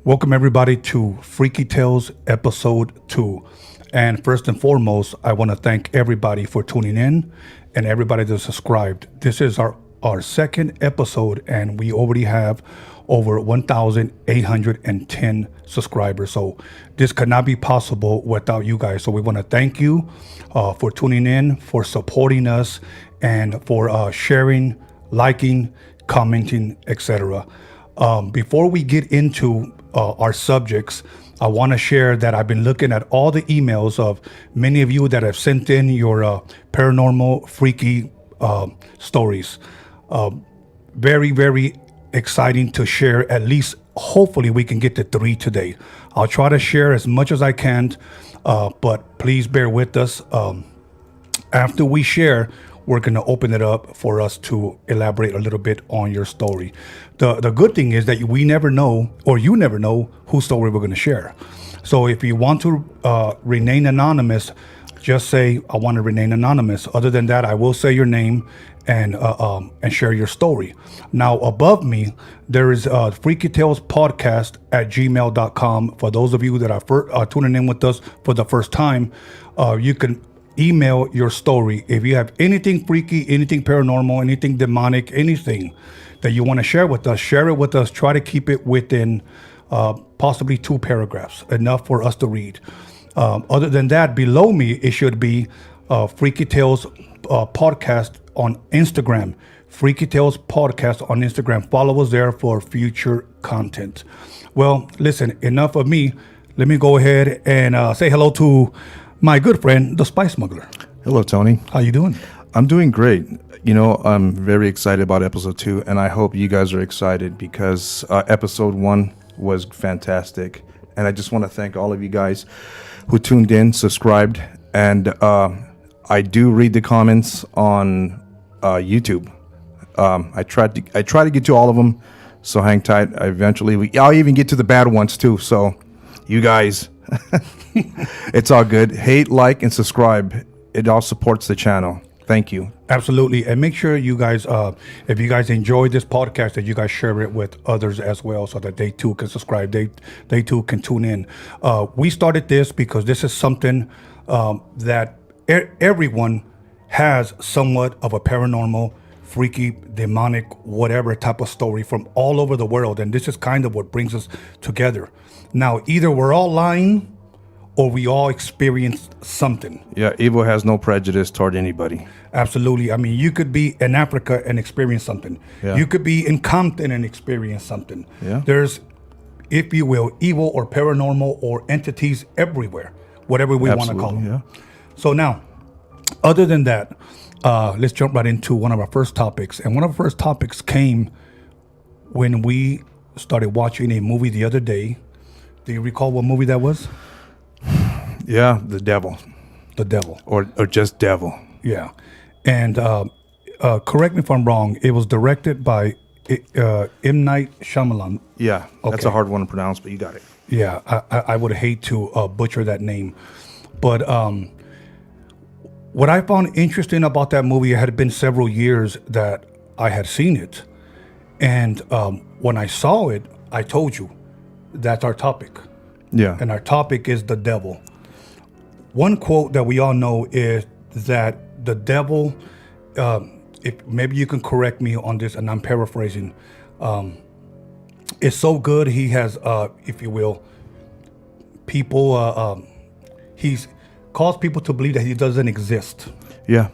Welcome everybody to Freaky Tales episode 2. And first and foremost, I want to thank everybody for tuning in and everybody that's subscribed. This is our second episode and we already have over 1,810 subscribers. So this could not be possible without you guys. So we want to thank you for tuning in, for supporting us, and for sharing, liking, commenting, etc. Before we get into our subjects, I want to share that I've been looking at all the emails of many of you that have sent in your paranormal, freaky stories. Very, very exciting to share. At least, hopefully, we can get to 3 today. I'll try to share as much as I can, but please bear with us. After we share, we're going to open it up for us to elaborate a little bit on your story. The good thing is that we never know, or you never know, whose story we're going to share. So if you want to remain anonymous, just say, I want to remain anonymous. Other than that, I will say your name and share your story. Now, above me, there is Freaky Tales Podcast at gmail.com. For those of you that are tuning in with us for the first time, you can email your story. If you have anything freaky, anything paranormal, anything demonic, anything that you want to share with us, share it with us. Try to keep it within possibly 2 paragraphs, enough for us to read. Other than that, below me, it should be Freaky Tales Podcast on Instagram. Freaky Tales Podcast on Instagram. Follow us there for future content. Well, listen, enough of me. Let me go ahead and say hello to my good friend, the Spice Smuggler. Hello, Tony. How you doing? I'm doing great. You know, I'm very excited about episode 2, and I hope you guys are excited because episode 1 was fantastic. And I just want to thank all of you guys who tuned in, subscribed, and I do read the comments on YouTube. I try to get to all of them, so hang tight. I'll even get to the bad ones too. So, you guys. It's all good. Hate, like, and subscribe. It all supports the channel. Thank you. Absolutely. And make sure you guys, if you guys enjoy this podcast, that you guys share it with others as well so that they too can subscribe. They too can tune in. We started this because this is something that everyone has somewhat of a paranormal, freaky, demonic, whatever type of story from all over the world. And this is kind of what brings us together. Now, either we're all lying or we all experienced something. Yeah, evil has no prejudice toward anybody. Absolutely. I mean, you could be in Africa and experience something. Yeah. You could be in Compton and experience something. Yeah. There's, if you will, evil or paranormal or entities everywhere, whatever we want to call them. Yeah. So now, other than that, let's jump right into one of our first topics. And one of our first topics came when we started watching a movie the other day. Do you recall what movie that was? Yeah, The Devil. The Devil. Or just Devil. Yeah. And correct me if I'm wrong, it was directed by M. Night Shyamalan. Yeah, that's a hard one to pronounce, but you got it. Yeah, I would hate to butcher that name. But what I found interesting about that movie, it had been several years that I had seen it. And when I saw it, I told you, that's our topic. Yeah. And our topic is the devil. One quote that we all know is that the devil, if maybe you can correct me on this, and I'm paraphrasing, is so good. He has, if you will, people. He's caused people to believe that he doesn't exist. Yeah.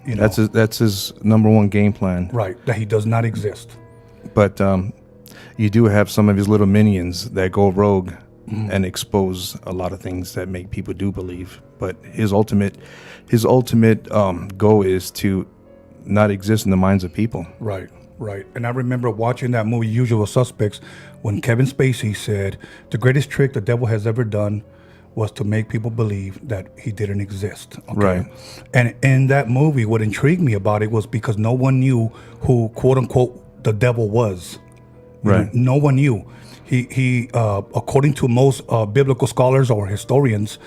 You know? That's his number one game plan. Right, that he does not exist. But you do have some of his little minions that go rogue and expose a lot of things that make people do believe. But his ultimate goal is to not exist in the minds of people. Right. And I remember watching that movie, Usual Suspects, when Kevin Spacey said, the greatest trick the devil has ever done was to make people believe that he didn't exist. Okay? Right. And in that movie, what intrigued me about it was because no one knew who, quote unquote, the devil was. Right. No one knew. He according to most biblical scholars or historians,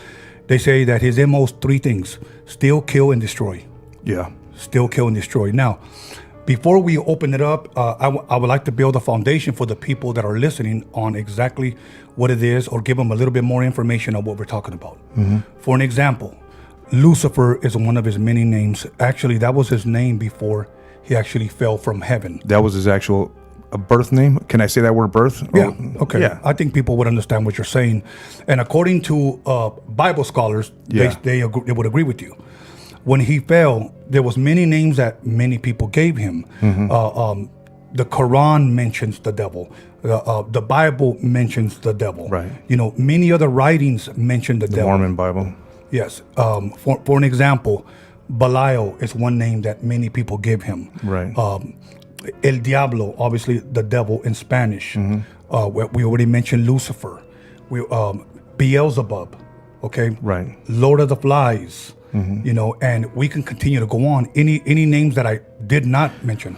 they say that his MO's three things: steal, kill, and destroy. Yeah. Still, kill, and destroy. Now, before we open it up, I would like to build a foundation for the people that are listening on exactly what it is, or give them a little bit more information on what we're talking about. For an example, Lucifer is one of his many names. Actually, that was his name before he actually fell from heaven. That was his actual birth name. Can I say that word, birth? Yeah. Okay. Yeah. I think people would understand what you're saying, and according to Bible scholars, Yeah. they would agree with you. When he fell, there was many names that many people gave him. The Quran mentions the devil. The Bible mentions the devil. Right. You know, many other writings mention the devil. Mormon Bible. Yes. For an example, Belial is one name that many people give him. Right. El Diablo, obviously the devil in Spanish. We already mentioned Lucifer. Beelzebub, okay? Right. Lord of the Flies, you know, and we can continue to go on. Any names that I did not mention?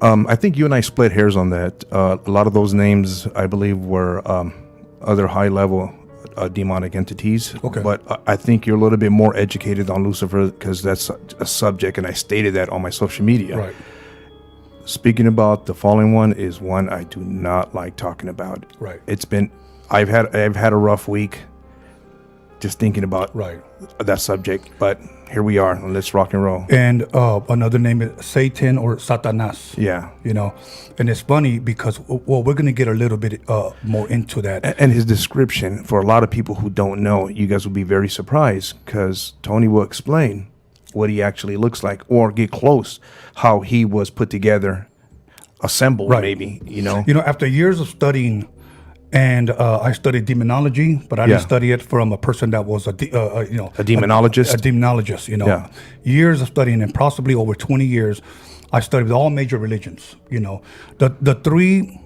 I think you and I split hairs on that. A lot of those names, I believe, were other high-level demonic entities. Okay. But I think you're a little bit more educated on Lucifer because that's a subject, and I stated that on my social media. Right. Speaking about the fallen one is one I do not like talking about. Right. I've had a rough week just thinking about Right. that subject, but here we are. Let's rock and roll. And another name is Satan or Satanas. Yeah. You know, and it's funny because, well, we're going to get a little bit more into that. And his description, for a lot of people who don't know, you guys will be very surprised because Tony will explain what he actually looks like, or get close how he was put together, assembled. Right. Maybe, you know. You know, after years of studying, and I studied demonology, but I didn't study it from a person that was a demonologist. A demonologist, you know. Yeah. Years of studying, and possibly over 20 years, I studied with all major religions. You know, the three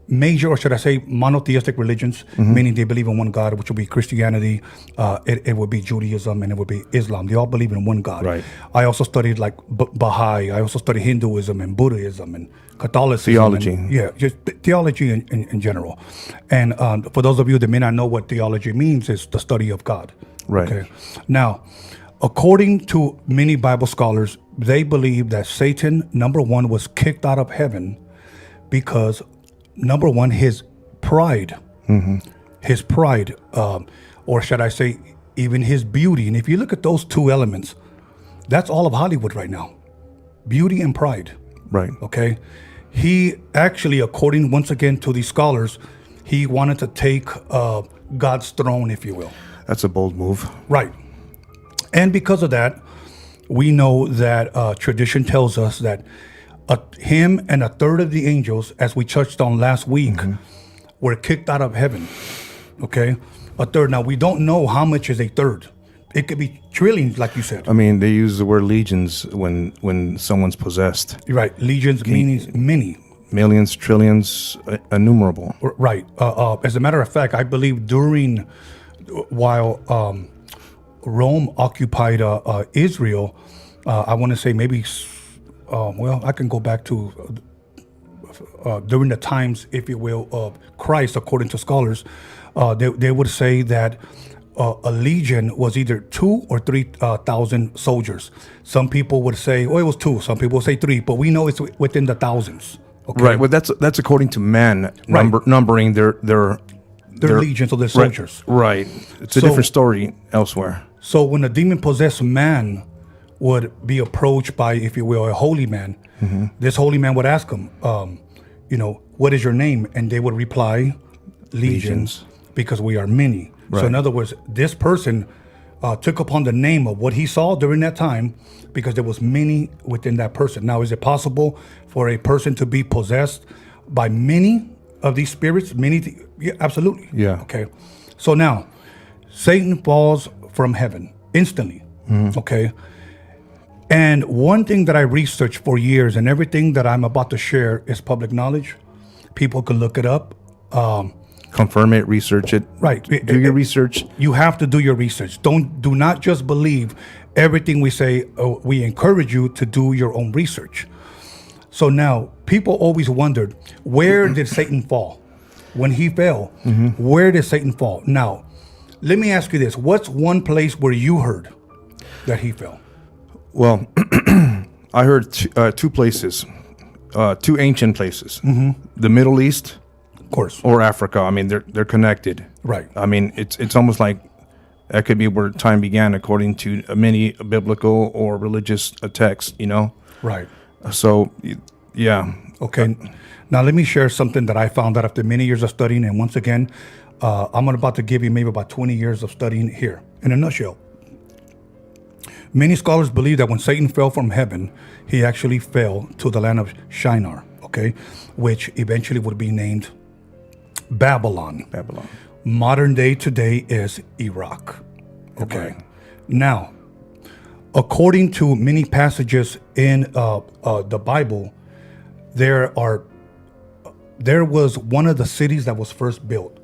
major, or should I say, monotheistic religions, meaning they believe in one God, which would be Christianity, it would be Judaism, and it would be Islam. They all believe in one God. Right. I also studied like Baha'i. I also studied Hinduism and Buddhism and Catholicism. Theology. And, yeah, just theology in general. And for those of you that may not know what theology means, it's the study of God. Right. Okay. Now, according to many Bible scholars, they believe that Satan, number one, was kicked out of heaven because, number one, his pride, or should I say, even his beauty. And if you look at those two elements, that's all of Hollywood right now. Beauty and pride. Right. Okay. He actually, according once again to these scholars, he wanted to take God's throne, if you will. That's a bold move. Right. And because of that, we know that tradition tells us that him and a third of the angels, as we touched on last week, were kicked out of heaven. Okay? A third. Now, we don't know how much is a third. It could be trillions, like you said. I mean, they use the word legions when someone's possessed. Right. Legions means many. Millions, trillions, innumerable. Right. As a matter of fact, I believe while Rome occupied Israel, I want to say maybe, I can go back to during the times, if you will, of Christ, according to scholars. They would say that a legion was either 2,000 or 3,000 soldiers. Some people would say, it was 2. Some people would say 3, but we know it's within the thousands. Okay? Right. Well, that's according to men numbering their legions or their soldiers. Right. It's a different story elsewhere. So when a demon possessed man would be approached by, if you will, a holy man, this holy man would ask him, what is your name? And they would reply, legions, because we are many. Right. So in other words, this person took upon the name of what he saw during that time because there was many within that person. Now, is it possible for a person to be possessed by many of these spirits? Yeah, absolutely. Yeah. Okay. So now, Satan falls from heaven instantly. Okay. And one thing that I researched for years, and everything that I'm about to share is public knowledge. People can look it up. Confirm it, research it. Right. Do your research. You have to do your research. Do not just believe everything we say. We encourage you to do your own research. So now, people always wondered, where did Satan fall? When he fell, where did Satan fall? Now, let me ask you this. What's one place where you heard that he fell? Well, I heard two places, two ancient places. The Middle East, Of course. or Africa. I mean, they're connected. Right. I mean, it's almost like that could be where time began, according to many biblical or religious texts. Right. So, yeah. Okay. Now, let me share something that I found out after many years of studying. And once again, I'm about to give you maybe about 20 years of studying here in a nutshell. Many scholars believe that when Satan fell from heaven, he actually fell to the land of Shinar, okay, which eventually would be named Babylon. Modern day today is Iraq. Okay. Right. Now, according to many passages in the Bible, there was one of the cities that was first built.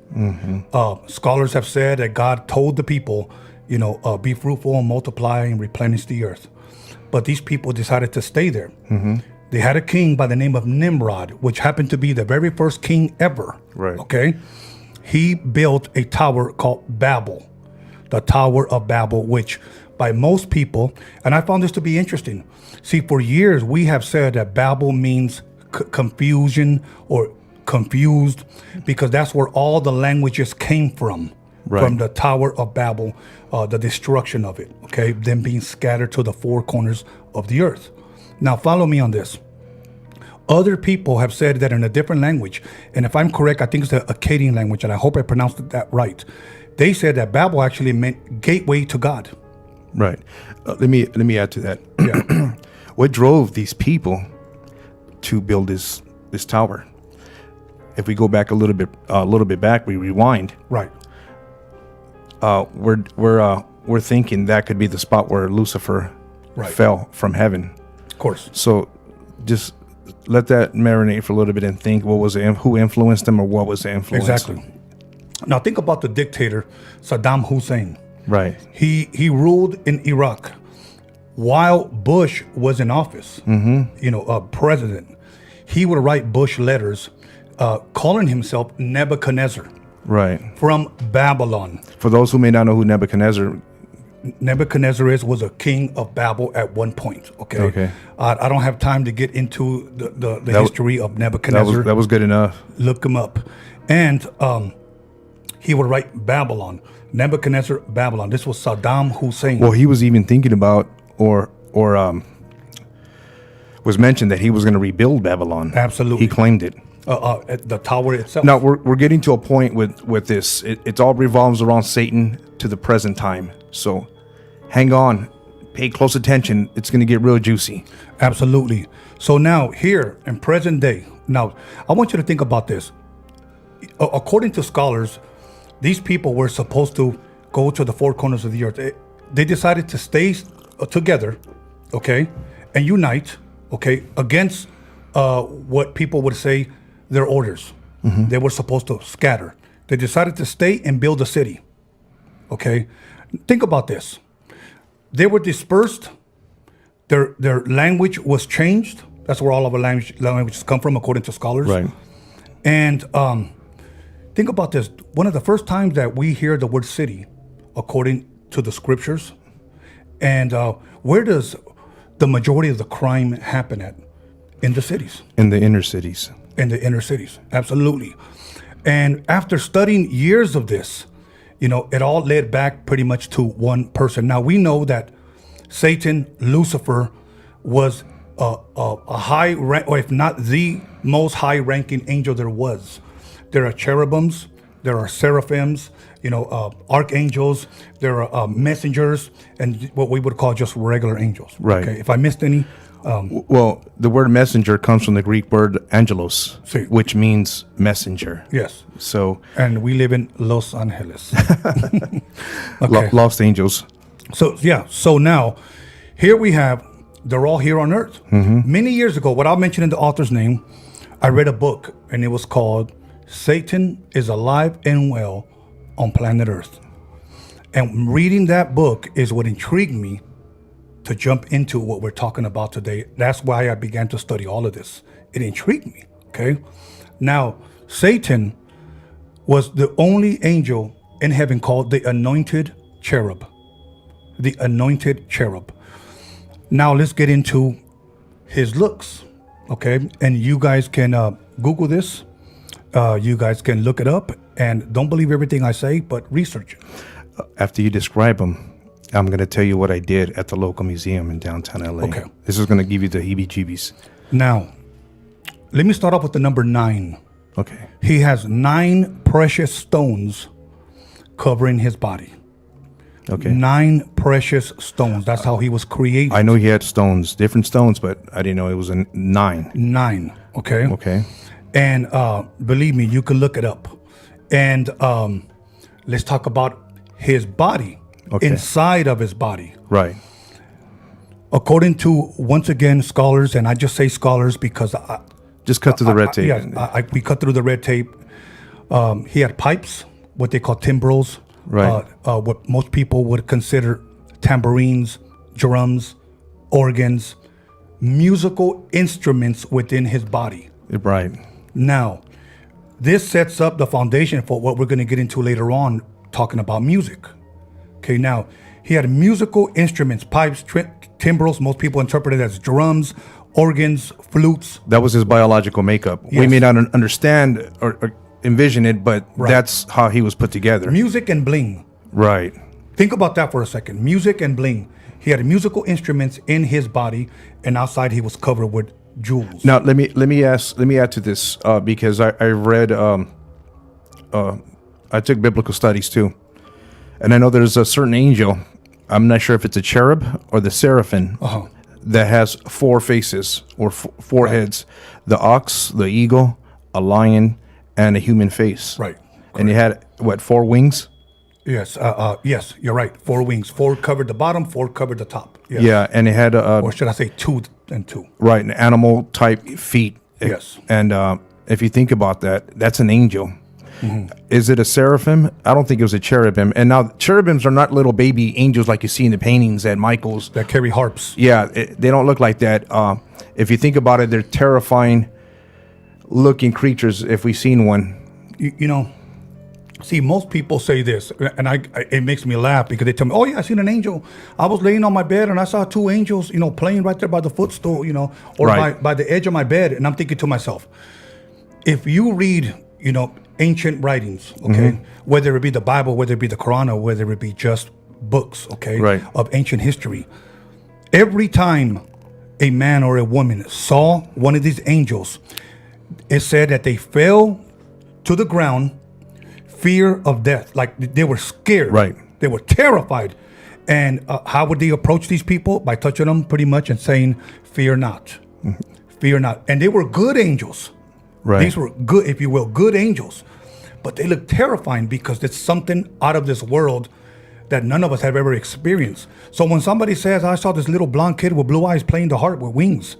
Scholars have said that God told the people, be fruitful and multiply and replenish the earth. But these people decided to stay there. They had a king by the name of Nimrod, which happened to be the very first king ever. Right. Okay. He built a tower called Babel, the Tower of Babel, which by most people, and I found this to be interesting. See, for years we have said that Babel means confusion or confused, because that's where all the languages came from. Right. From the Tower of Babel, the destruction of it, okay, them being scattered to the four corners of the earth. Now, follow me on this. Other people have said that in a different language, and if I'm correct, I think it's the Akkadian language, and I hope I pronounced that right. They said that Babel actually meant gateway to God. Right. Let me add to that. Yeah. What drove these people to build this tower? If we go back a little bit back, we rewind. Right. We're thinking that could be the spot where Lucifer fell from heaven. Of course. So just let that marinate for a little bit and think, who influenced him, or what was the influence? Exactly. Now think about the dictator Saddam Hussein. Right. He ruled in Iraq while Bush was in office. President. He would write Bush letters calling himself Nebuchadnezzar. Right. From Babylon. For those who may not know who Nebuchadnezzar was a king of Babel at one point. Okay. I don't have time to get into the history of Nebuchadnezzar. That was good enough. Look him up. And he would write Babylon. Nebuchadnezzar, Babylon. This was Saddam Hussein. Well, he was even thinking about, or was mentioned that he was going to rebuild Babylon. Absolutely. He claimed it. The tower itself. Now we're getting to a point with this. It all revolves around Satan to the present time. So hang on, pay close attention. It's going to get real juicy. Absolutely. So now here in present day, now I want you to think about this. According to scholars, these people were supposed to go to the four corners of the earth. They decided to stay together, okay, and unite, okay, against what people would say their orders. They were supposed to scatter. They decided to stay and build a city. Okay, think about this. They were dispersed. Their language was changed. That's where all of our languages come from, according to scholars. Right. And think about this. One of the first times that we hear the word city, according to the scriptures, and where does the majority of the crime happen at? In the cities. In the inner cities. In the inner cities, absolutely. And after studying years of this, it all led back pretty much to one person. Now we know that Satan, Lucifer, was a high rank, or if not the most high-ranking angel there was. There are cherubims, there are seraphims, archangels, there are messengers, and what we would call just regular angels. Right. Okay. If I missed any, Well, the word messenger comes from the Greek word angelos, Sí. which means messenger. yes. So, And we live in Los Angeles. Okay. lost angels. So now, here we have, they're all here on Earth. Many years ago, without mentioning the author's name, I read a book, and it was called Satan is Alive and Well on Planet Earth. And reading that book is what intrigued me to jump into what we're talking about today. That's why I began to study all of this. It intrigued me, okay? Now, Satan was the only angel in heaven called the anointed cherub. The anointed cherub. Now, let's get into his looks, okay? And you guys can Google this. You guys can look it up. And don't believe everything I say, but research it. After you describe them, I'm going to tell you what I did at the local museum in downtown LA. Okay. This is going to give you the heebie-jeebies. Now, let me start off with the number 9. Okay. He has 9 precious stones covering his body. Okay. 9 precious stones. That's how he was created. I know he had stones, different stones, but I didn't know it was a 9. 9. Okay. Okay. And believe me, you can look it up. And let's talk about his body. Okay. Inside of his body. Right. According to, once again, scholars, and I just say scholars because Just cut through the red tape. we cut through the red tape. He had pipes, what they call timbrels. Right. What most people would consider tambourines, drums, organs, musical instruments within his body. Right. Now, this sets up the foundation for what we're going to get into later on, talking about music. Okay, now, he had musical instruments, pipes, timbrels, most people interpret it as drums, organs, flutes. That was his biological makeup. We Yes. may not understand or envision it, but that's how he was put together. Music and bling. Right. Think about that for a second. Music and bling. He had musical instruments in his body, and outside he was covered with jewels. Now let me add to this because I read I took biblical studies too, and I know there's a certain angel. I'm not sure if it's a cherub or the seraphim that has 4 faces or 4 heads: the ox, the eagle, a lion, and a human face. Right. And he had 4 wings? Yes. Yes, you're right. 4 wings. 4 covered the bottom, 4 covered the top. Yes. Yeah, and it had Or should I say 2 and 2? right, an animal type feet. Yes. And if you think about that, that's an angel. Is it a seraphim? I don't think it was a cherubim. And now cherubims are not little baby angels like you see in the paintings at Michael's. That carry harps. Yeah, they don't look like that. If you think about it, they're terrifying looking creatures if we've seen one. See, most people say this, and it makes me laugh because they tell me, "Oh yeah, I seen an angel. I was laying on my bed and I saw 2 angels, playing right there by the footstool, or Right. by the edge of my bed." And I'm thinking to myself, if you read, ancient writings, okay, whether it be the Bible, whether it be the Quran, or whether it be just books, okay, Right. of ancient history, every time a man or a woman saw one of these angels, it said that they fell to the ground, fear of death, like they were scared. Right. They were terrified. And how would they approach these people? By touching them pretty much and saying, "Fear not, fear not." And they were good angels. Right. These were good, if you will, good angels. But they look terrifying because it's something out of this world that none of us have ever experienced. So when somebody says, "I saw this little blonde kid with blue eyes playing the harp with wings,"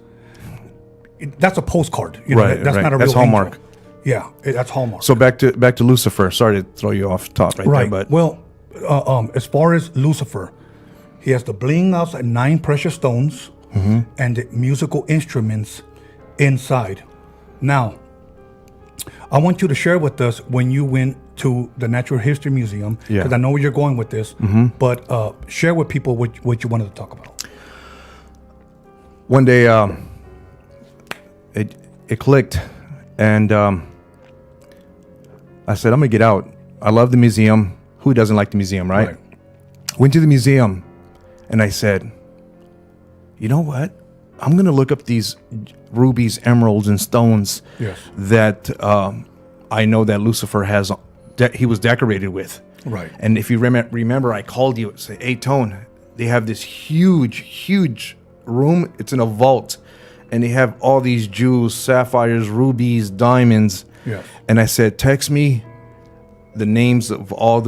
that's a postcard. Right, That's right. not a That's real angel. Hallmark. Yeah, that's Hallmark. So back to Lucifer. Sorry to throw you off top right Right. there, but Well, as far as Lucifer, he has the bling outside, 9 precious stones, and the musical instruments inside. Now, I want you to share with us when you went to the Natural History Museum, Yeah. because I know where you're going with this, but share with people what you wanted to talk about. one day it clicked, and I said, I'm gonna get out. I love the museum. Who doesn't like the museum, right? Went to the museum, and I said, you know what? I'm going to look up these rubies, emeralds, and stones Yes. that I know that Lucifer has, he was decorated with. Right. And if you remember, I called you and said, hey, Tone, they have this huge room. It's in a vault. And they have all these jewels, sapphires, rubies, diamonds. Yes. And I said, text me the names of all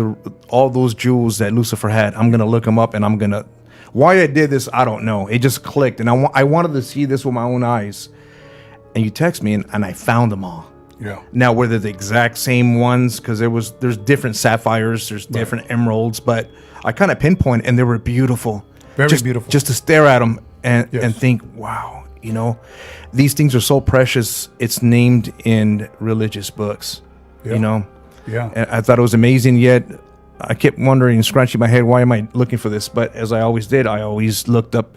those jewels that Lucifer had. I'm going to look them up, and I'm going to... Why I did this, I don't know. It just clicked. And I wanted to see this with my own eyes. And you text me, and I found them all. Yeah. Now, were they the exact same ones? Because there's different sapphires, there's different emeralds, but I kind of pinpoint, and they were beautiful. Very beautiful. Just to stare at them and Yes. think, wow, you know, these things are so precious. It's named in religious books, you know. Yeah. And I thought it was amazing. Yet I kept wondering, scratching my head, why am I looking for this? But as I always did, I always looked up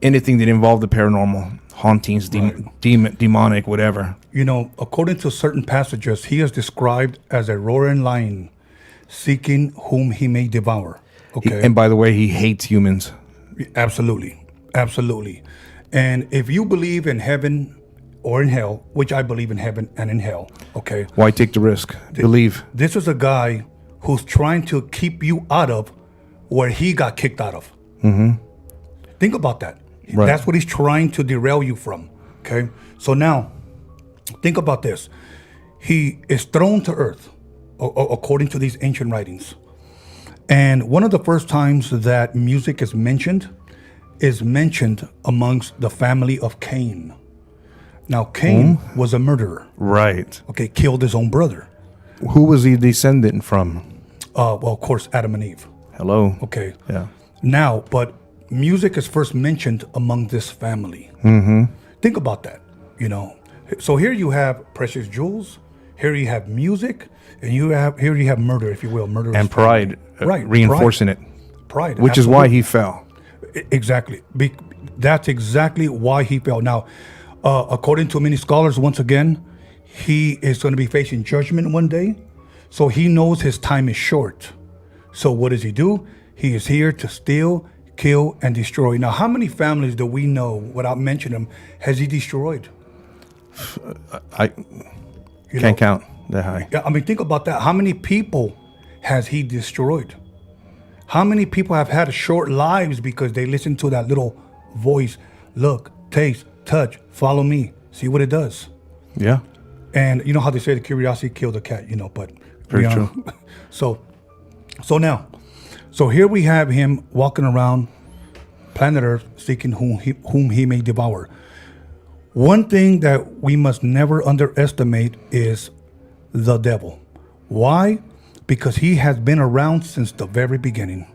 anything that involved the paranormal, hauntings, demonic, whatever. You know, according to certain passages, he is described as a roaring lion seeking whom he may devour. Okay. And by the way, he hates humans. Absolutely. Absolutely. And if you believe in heaven or in hell, which I believe in heaven and in hell, okay, Why take the risk? Believe. this is a guy who's trying to keep you out of where he got kicked out of. Mm-hmm. Think about that. Right. That's what he's trying to derail you from. Okay. So now, think about this. He is thrown to earth, according to these ancient writings. And one of the first times that music is mentioned amongst the family of Cain. Now, Cain was a murderer. Right. Okay, killed his own brother. Who was he descendant from? Well, of course, Adam and Eve. Hello. Okay. Yeah. Now, but music is first mentioned among this family. Mm-hmm. Think about that, you know. So here you have precious jewels, here you have music, and here you have murder, if you will, murder And pride, right, reinforcing it, pride, which is why he fell. Exactly. That's exactly why he fell. Now, according to many scholars, once again, he is going to be facing judgment one day. So he knows his time is short. So what does he do? He is here to steal, kill, and destroy. Now, how many families do we know, without mentioning them, has he destroyed? I can't count that high. Yeah, I mean, think about that. How many people has he destroyed? How many people have had short lives because they listen to that little voice? Look, taste, touch, follow me. See what it does. Yeah. And you know how they say the curiosity killed the cat, you know, but Very true. So here we have him walking around planet Earth seeking whom he may devour. One thing that we must never underestimate is the devil. Why? Because he has been around since the very beginning.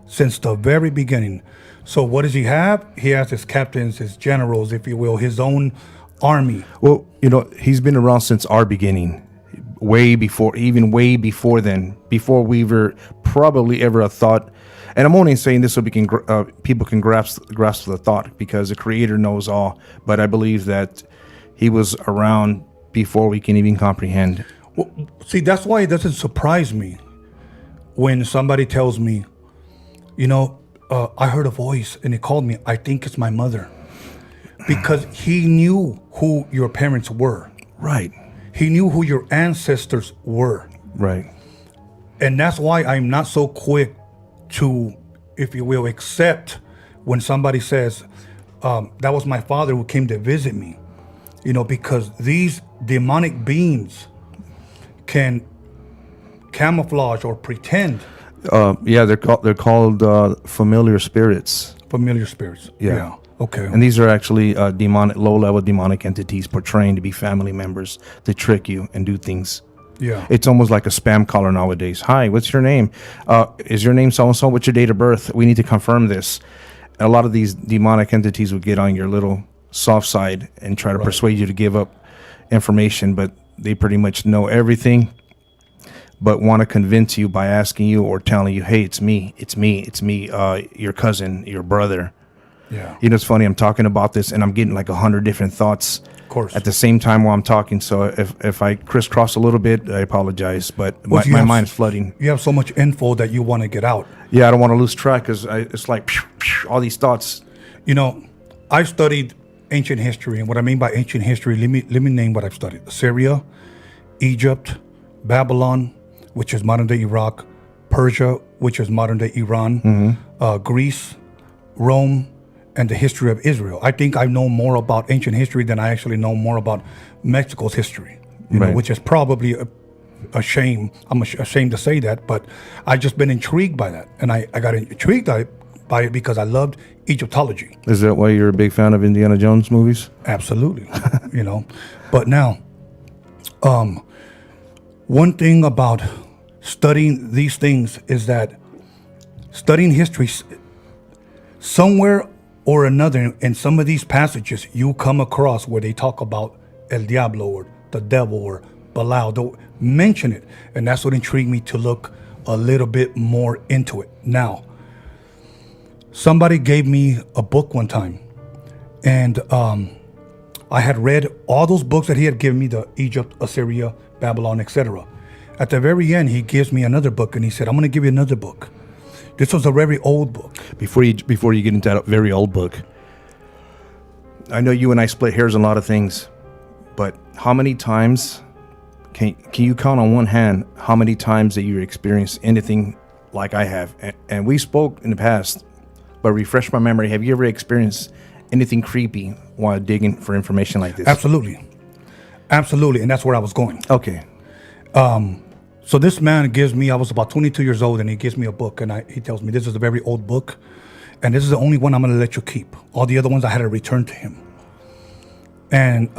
Since the very beginning. So what does he have? He has his captains, his generals, if you will, his own army. Well, you know, he's been around since our beginning, way before then, before we were probably ever thought. And I'm only saying this so we can people can grasp the thought, because the Creator knows all. But I believe that he was around before we can even comprehend. Well, see, that's why it doesn't surprise me when somebody tells me, you know, I heard a voice and it called me. I think it's my mother. Because he knew who your parents were. Right. He knew who your ancestors were. Right. And that's why I'm not so quick to, if you will, accept when somebody says, that was my father who came to visit me. You know, because these demonic beings can camouflage or pretend. Yeah, they're called familiar spirits. Familiar spirits. Yeah. Okay. And these are actually low-level demonic entities portraying to be family members to trick you and do things. Yeah. It's almost like a spam caller nowadays. Hi, what's your name? Is your name so-and-so? What's your date of birth? We need to confirm this. A lot of these demonic entities will get on your little soft side and try to persuade you to give up information, but they pretty much know everything, but want to convince you by asking you or telling you, hey, it's me, your cousin, your brother. Yeah. You know, it's funny, I'm talking about this and I'm getting like 100 different thoughts at the same time while I'm talking. So if I crisscross a little bit, I apologize, but my mind is flooding. You have so much info that you want to get out. Yeah, I don't want to lose track, because it's like all these thoughts. You know, I've studied ancient history, and what I mean by ancient history, let me name what I've studied: Syria, Egypt, Babylon, which is modern day Iraq, Persia, which is modern day Iran, Greece, Rome, and the history of Israel. I think I know more about ancient history than I actually know more about Mexico's history, you know, which is probably a shame. I'm ashamed to say that, but I've just been intrigued by that. And I got intrigued by it because I loved Egyptology. Is that why you're a big fan of Indiana Jones movies? Absolutely. You know, but now, one thing about studying these things is that studying history, somewhere or another, in some of these passages, you come across where they talk about El Diablo or the devil or Belial. They'll mention it, and that's what intrigued me to look a little bit more into it. Now, somebody gave me a book one time, and I had read all those books that he had given me, the Egypt, Assyria, Babylon, etc. At the very end, he gives me another book, and he said, I'm going to give you another book. This was a very old book. Before you get into that very old book, I know you and I split hairs on a lot of things, but how many times can you count on one hand how many times that you experienced anything like I have? And we spoke in the past, but refresh my memory. Have you ever experienced anything creepy while digging for information like this? Absolutely, and that's where I was going. Okay. So this man gives me, I was about 22 years old, and he gives me a book, and he tells me, this is a very old book, and this is the only one I'm going to let you keep. All the other ones I had to return to him. And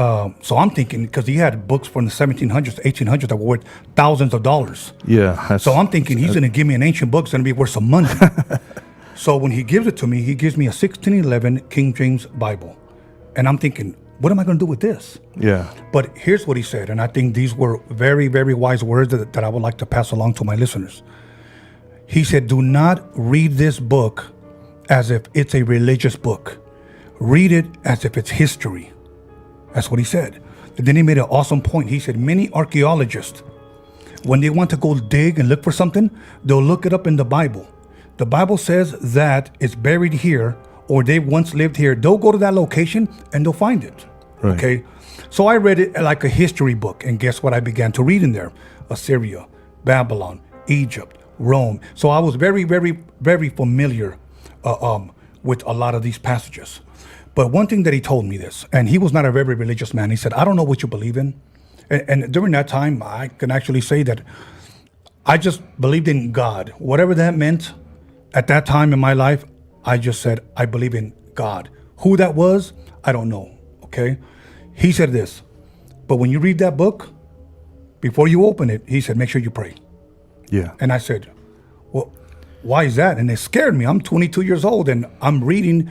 so I'm thinking, because he had books from the 1700s, 1800s that were worth thousands of dollars. Yeah. So I'm thinking he's going to give me an ancient book that's going to be worth some money. So when he gives it to me, he gives me a 1611 King James Bible. And I'm thinking, what am I going to do with this? Yeah. But here's what he said, and I think these were very, very wise words that I would like to pass along to my listeners. He said, do not read this book as if it's a religious book. Read it as if it's history. That's what he said. And then he made an awesome point. He said, many archaeologists, when they want to go dig and look for something, they'll look it up in the Bible. The Bible says that it's buried here, or they once lived here. They'll go to that location and they'll find it. Right. Okay. So I read it like a history book, and guess what I began to read in there? Assyria, Babylon, Egypt, Rome. So I was very, very, very familiar with a lot of these passages. But one thing that he told me this, and he was not a very religious man. He said, I don't know what you believe in. And during that time, I can actually say that I just believed in God. Whatever that meant at that time in my life, I just said, I believe in God. Who that was, I don't know. Okay. He said this, but when you read that book, before you open it, he said, make sure you pray. Yeah. And I said, well, why is that? And it scared me. I'm 22 years old and I'm reading,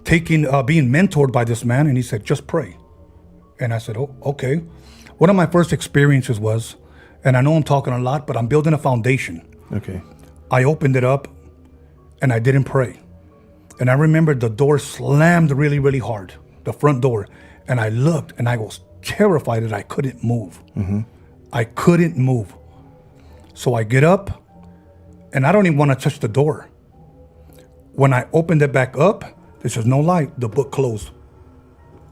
being mentored by this man. And he said, just pray. And I said, oh, okay. One of my first experiences was, and I know I'm talking a lot, but I'm building a foundation. Okay. I opened it up and I didn't pray. And I remember the door slammed really, really hard, the front door. And I looked and I was terrified that I couldn't move. Mm-hmm. I couldn't move. So I get up and I don't even want to touch the door. When I opened it back up, this is no lie, the book closed.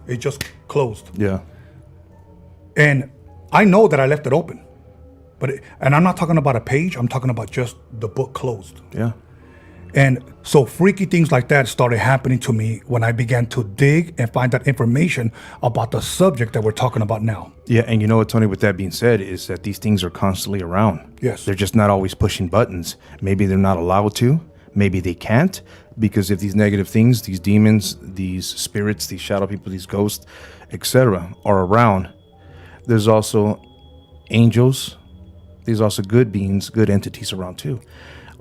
It just closed. Yeah. And I know that I left it open. And I'm not talking about a page, I'm talking about just the book closed. Yeah. And so freaky things like that started happening to me when I began to dig and find out information about the subject that we're talking about now. Yeah, and you know what, Tony, with that being said, is that these things are constantly around. Yes. They're just not always pushing buttons. Maybe they're not allowed to. Maybe they can't, because if these negative things, these demons, these spirits, these shadow people, these ghosts, etc., are around, there's also angels. There's also good beings, good entities around too.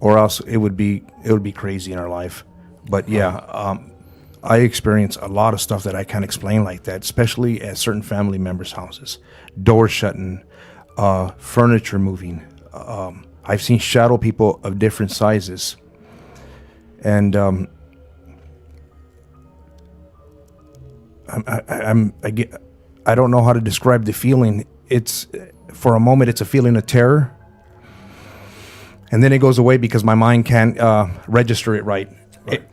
Or else it would be crazy in our life. But yeah, I experience a lot of stuff that I can't explain like that, especially at certain family members' houses. Doors shutting, furniture moving. I've seen shadow people of different sizes. And I don't know how to describe the feeling. It's, for a moment, it's a feeling of terror. And then it goes away because my mind can't register it right.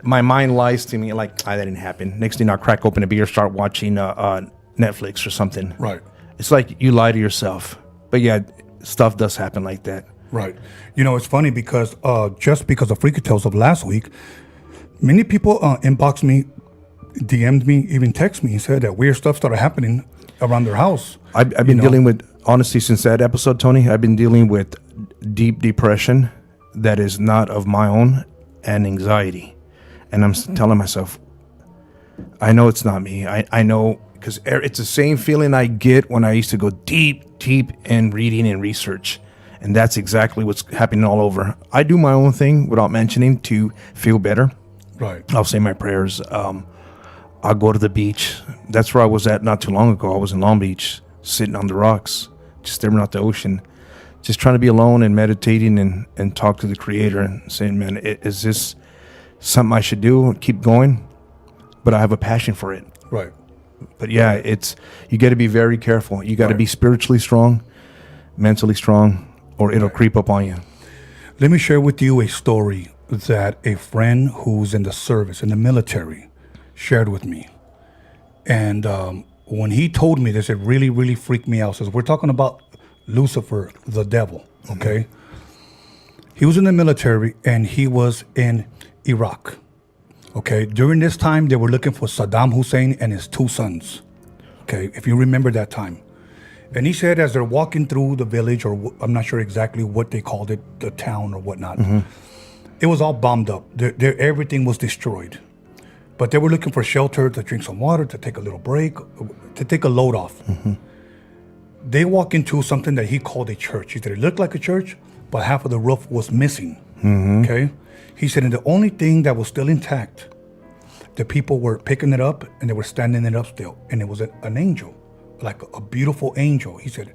My mind lies to me like, that didn't happen. Next thing, I'll crack open a beer, start watching Netflix or something. Right. It's like you lie to yourself. But yeah, stuff does happen like that. Right. It's funny because just because of Freaky Tales of last week, many people inboxed me, DM'd me, even text me and said that weird stuff started happening around their house. I've been dealing with, honestly, since that episode, Tony, I've been dealing with deep depression that is not of my own and anxiety. And I'm telling myself, I know it's not me. I know, because it's the same feeling I get when I used to go deep in reading and research. And that's exactly what's happening all over. I do my own thing without mentioning to feel better. Right. I'll say my prayers. I'll go to the beach. That's where I was at not too long ago. I was in Long Beach, sitting on the rocks, just staring out the ocean, just trying to be alone and meditating and talk to the Creator and saying, man, is this something I should do? Keep going? But I have a passion for it. Right. But yeah, you got to be very careful. You got to be spiritually strong, mentally strong, or it'll creep up on you. Let me share with you a story that a friend who's in the service, in the military, shared with me. And when he told me this, it really, really freaked me out. Says, we're talking about Lucifer, the devil, okay? He was in the military and he was in Iraq, okay? During this time, they were looking for Saddam Hussein and his 2 sons, okay? If you remember that time. And he said as they're walking through the village, or I'm not sure exactly what they called it, the town or whatnot, it was all bombed up. Everything was destroyed. But they were looking for shelter, to drink some water, to take a little break, to take a load off. They walk into something that he called a church. He said it looked like a church, but half of the roof was missing. Okay? He said, and the only thing that was still intact, the people were picking it up and they were standing it up still. And it was an angel, like a beautiful angel. He said,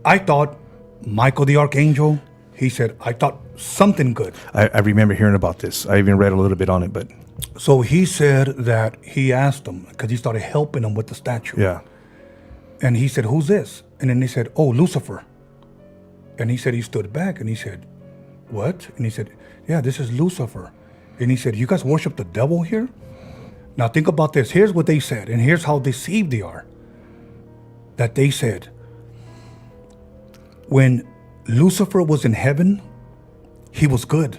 I thought Michael the Archangel. He said, I thought something good. I remember hearing about this. I even read a little bit on it, but... So he said that he asked him, because he started helping him with the statue. Yeah. And he said, who's this? And then they said, oh, Lucifer. And he said he stood back and he said, what? And he said, yeah, this is Lucifer. And he said, you guys worship the devil here? Now think about this. Here's what they said, and here's how deceived they are. That they said, when Lucifer was in heaven, he was good.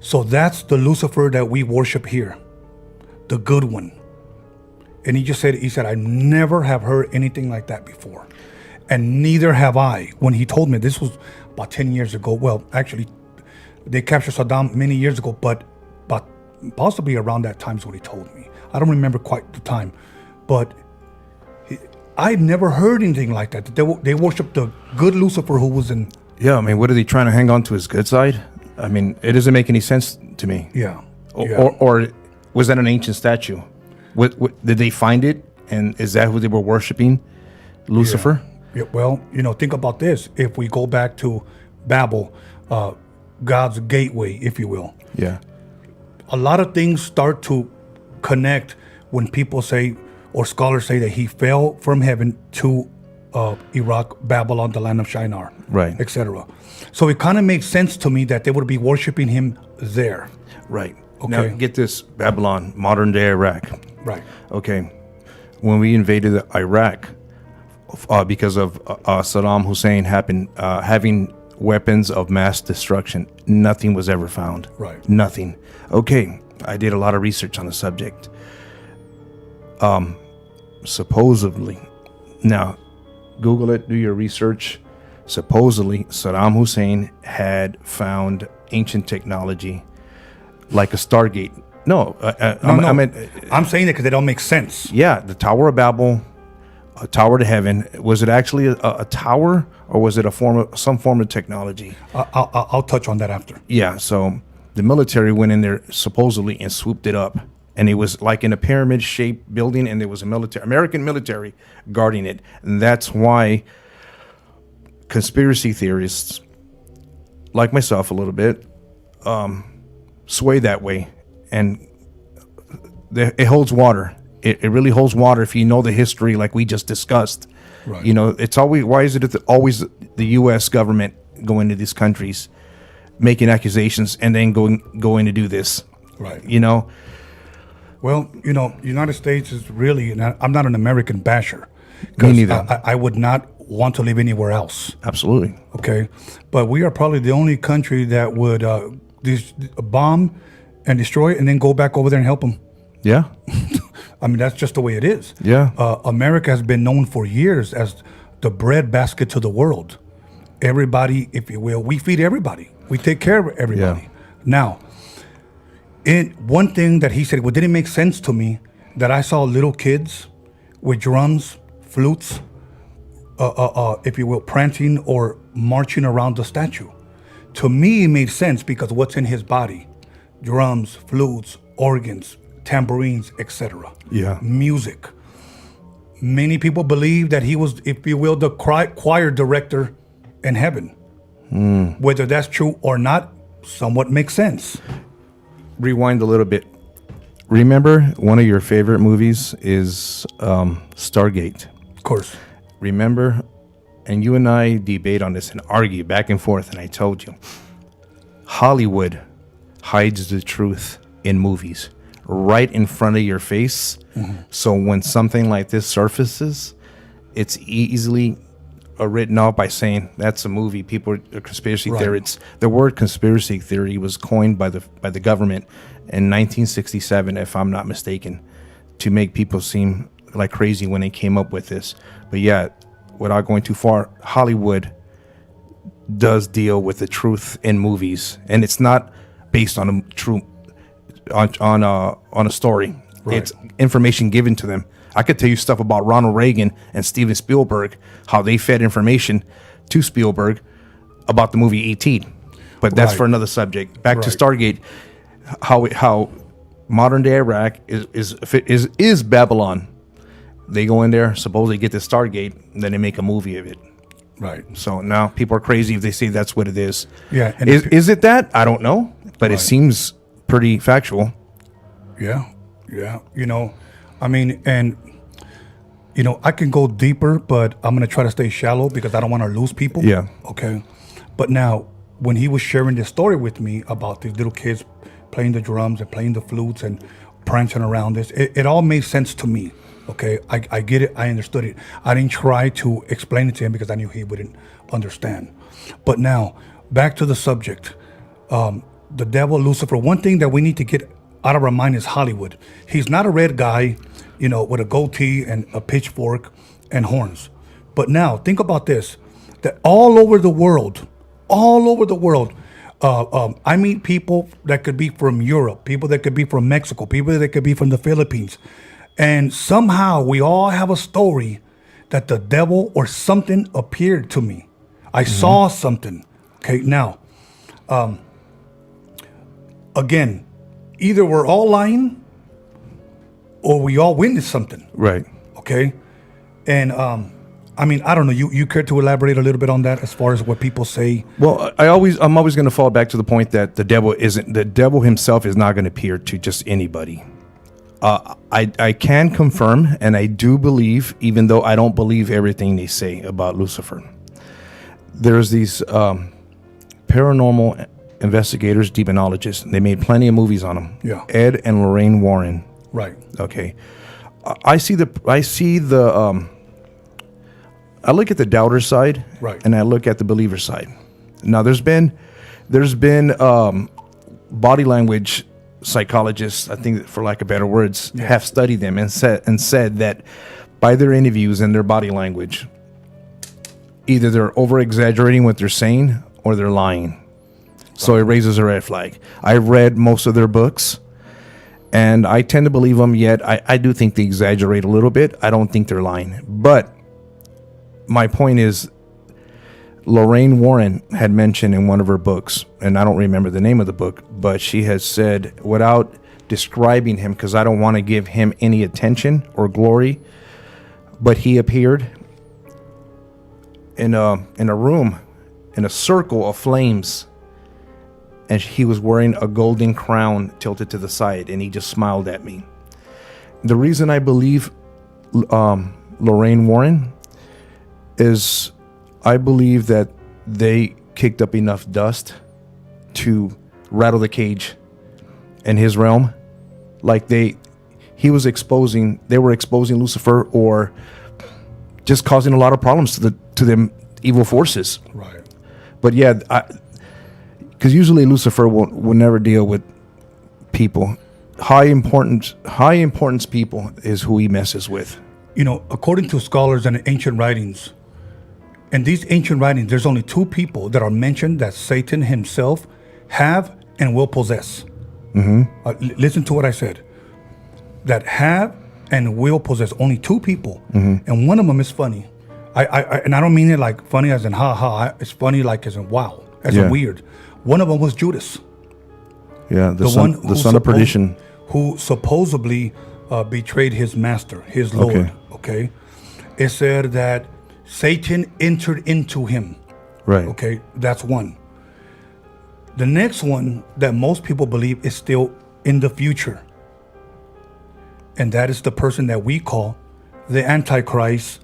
So that's the Lucifer that we worship here, the good one. And he said, I never have heard anything like that before. And neither have I. When he told me, this was about 10 years ago. Well, actually, they captured Saddam many years ago, but possibly around that time is what he told me. I don't remember quite the time, but I've never heard anything like that. They worship the good Lucifer who was in... Yeah, I mean, what are they trying to hang on to his good side? I mean, it doesn't make any sense to me. Yeah. Or was that an ancient statue? Did they find it? And is that who they were worshiping? Lucifer? Yeah. Well, think about this. If we go back to Babel, God's gateway, if you will. Yeah. A lot of things start to connect when people say, or scholars say, that he fell from heaven to Iraq, Babylon, the land of Shinar, right, etc. So it kind of makes sense to me that they would be worshiping him there. Right. Okay. Now get this: Babylon, modern day Iraq. Right. Okay. When we invaded Iraq, because of Saddam Hussein having weapons of mass destruction, nothing was ever found. Right. Nothing. Okay. I did a lot of research on the subject. Supposedly, now Google it, do your research. Supposedly, Saddam Hussein had found ancient technology like a Stargate. No, I'm saying it because they don't make sense. Yeah, the Tower of Babel, a tower to heaven. Was it actually a tower, or was it some form of technology? I'll touch on that after. Yeah, so the military went in there supposedly and swooped it up. And it was like in a pyramid-shaped building, and there was a American military guarding it. And that's why conspiracy theorists, like myself a little bit, sway that way. And it holds water. It really holds water if you know the history, like we just discussed. Right. It's always, why is it always the U.S. government going to these countries, making accusations, and then going to do this? Right. You know, Well, United States is really, and I'm not an American basher. Me 'Cause neither. I would not want to live anywhere else. absolutely. Okay. But we are probably the only country that would bomb and destroy and then go back over there and help them. Yeah. I mean, that's just the way it is. Yeah. America has been known for years as the breadbasket to the world. Everybody, if you will, we feed everybody. We take care of everybody. Yeah. Now, one thing that he said, what didn't make sense to me, that I saw little kids with drums, flutes, if you will, prancing or marching around the statue. To me, it made sense because what's in his body? Drums, flutes, organs, tambourines, etc. Yeah. Music. Many people believe that he was, if you will, the choir director in heaven. Whether that's true or not, somewhat makes sense. Rewind a little bit. Remember, one of your favorite movies is Stargate. Of course. Remember, and you and I debate on this and argue back and forth, and I told you, Hollywood hides the truth in movies right in front of your face. So when something like this surfaces, it's easily written off by saying that's a movie. People are conspiracy Right. theorists. The word conspiracy theory was coined by the government in 1967, if I'm not mistaken, to make people seem like crazy when they came up with this. But yeah, without going too far, Hollywood does deal with the truth in movies, and it's not based on a true on a story. Right. It's information given to them. I could tell you stuff about Ronald Reagan and Steven Spielberg, how they fed information to Spielberg about the movie E.T. But that's Right. for another subject. Back to Right. Stargate, how modern day Iraq is Babylon. They go in there, supposedly get to Stargate, and then they make a movie of it. Right. So now people are crazy if they say that's what it is. Yeah. And Is it that? I don't know, but it seems pretty factual. Yeah. I mean, and I can go deeper, but I'm gonna try to stay shallow because I don't want to lose people. Yeah. Okay. But now, when he was sharing this story with me about these little kids playing the drums and playing the flutes and prancing around this, it all made sense to me. Okay. I get it. I understood it. I didn't try to explain it to him because I knew he wouldn't understand. But now, back to the subject. The devil, Lucifer. One thing that we need to get out of our mind is Hollywood. He's not a red guy, with a goatee and a pitchfork and horns. But now think about this: that all over the world, I meet people that could be from Europe, people that could be from Mexico, people that could be from the Philippines, and somehow we all have a story that the devil or something appeared to me. I saw something. Okay, now. Again, either we're all lying or we all witnessed something. Right. Okay. And I mean, I don't know. You care to elaborate a little bit on that as far as what people say? Well, I'm always going to fall back to the point that the devil himself is not going to appear to just anybody. I can confirm, and I do believe, even though I don't believe everything they say about Lucifer. There's these paranormal investigators, demonologists. They made plenty of movies on them. Yeah. Ed and Lorraine Warren. Right. Okay. I look at the doubter side, Right. and I look at the believer side. Now, there's been body language psychologists, I think, for lack of better words, have studied them and said that by their interviews and their body language, either they're over exaggerating what they're saying or they're lying. So it raises a red flag. I've read most of their books, and I tend to believe them, yet I do think they exaggerate a little bit. I don't think they're lying. But my point is, Lorraine Warren had mentioned in one of her books, and I don't remember the name of the book, but she has said, without describing him, because I don't want to give him any attention or glory, but he appeared in a room, in a circle of flames, and he was wearing a golden crown tilted to the side, and he just smiled at me. The reason I believe Lorraine Warren is I believe that they kicked up enough dust to rattle the cage in his realm, like they were exposing Lucifer, or just causing a lot of problems to them evil forces. Right. But yeah, because usually Lucifer will never deal with people. High importance people is who he messes with. You know, according to scholars and ancient writings, in these ancient writings, there's only two people that are mentioned that Satan himself have and will possess. Listen to what I said. That have and will possess, only two people, and one of them is funny. And I don't mean it like funny as in ha ha. It's funny like as in wow, as in weird. One of them was Judas. Yeah, the son of perdition, who supposedly betrayed his master, his Lord. Okay, it said that Satan entered into him. Right. Okay, that's one. The next one that most people believe is still in the future, and that is the person that we call the Antichrist,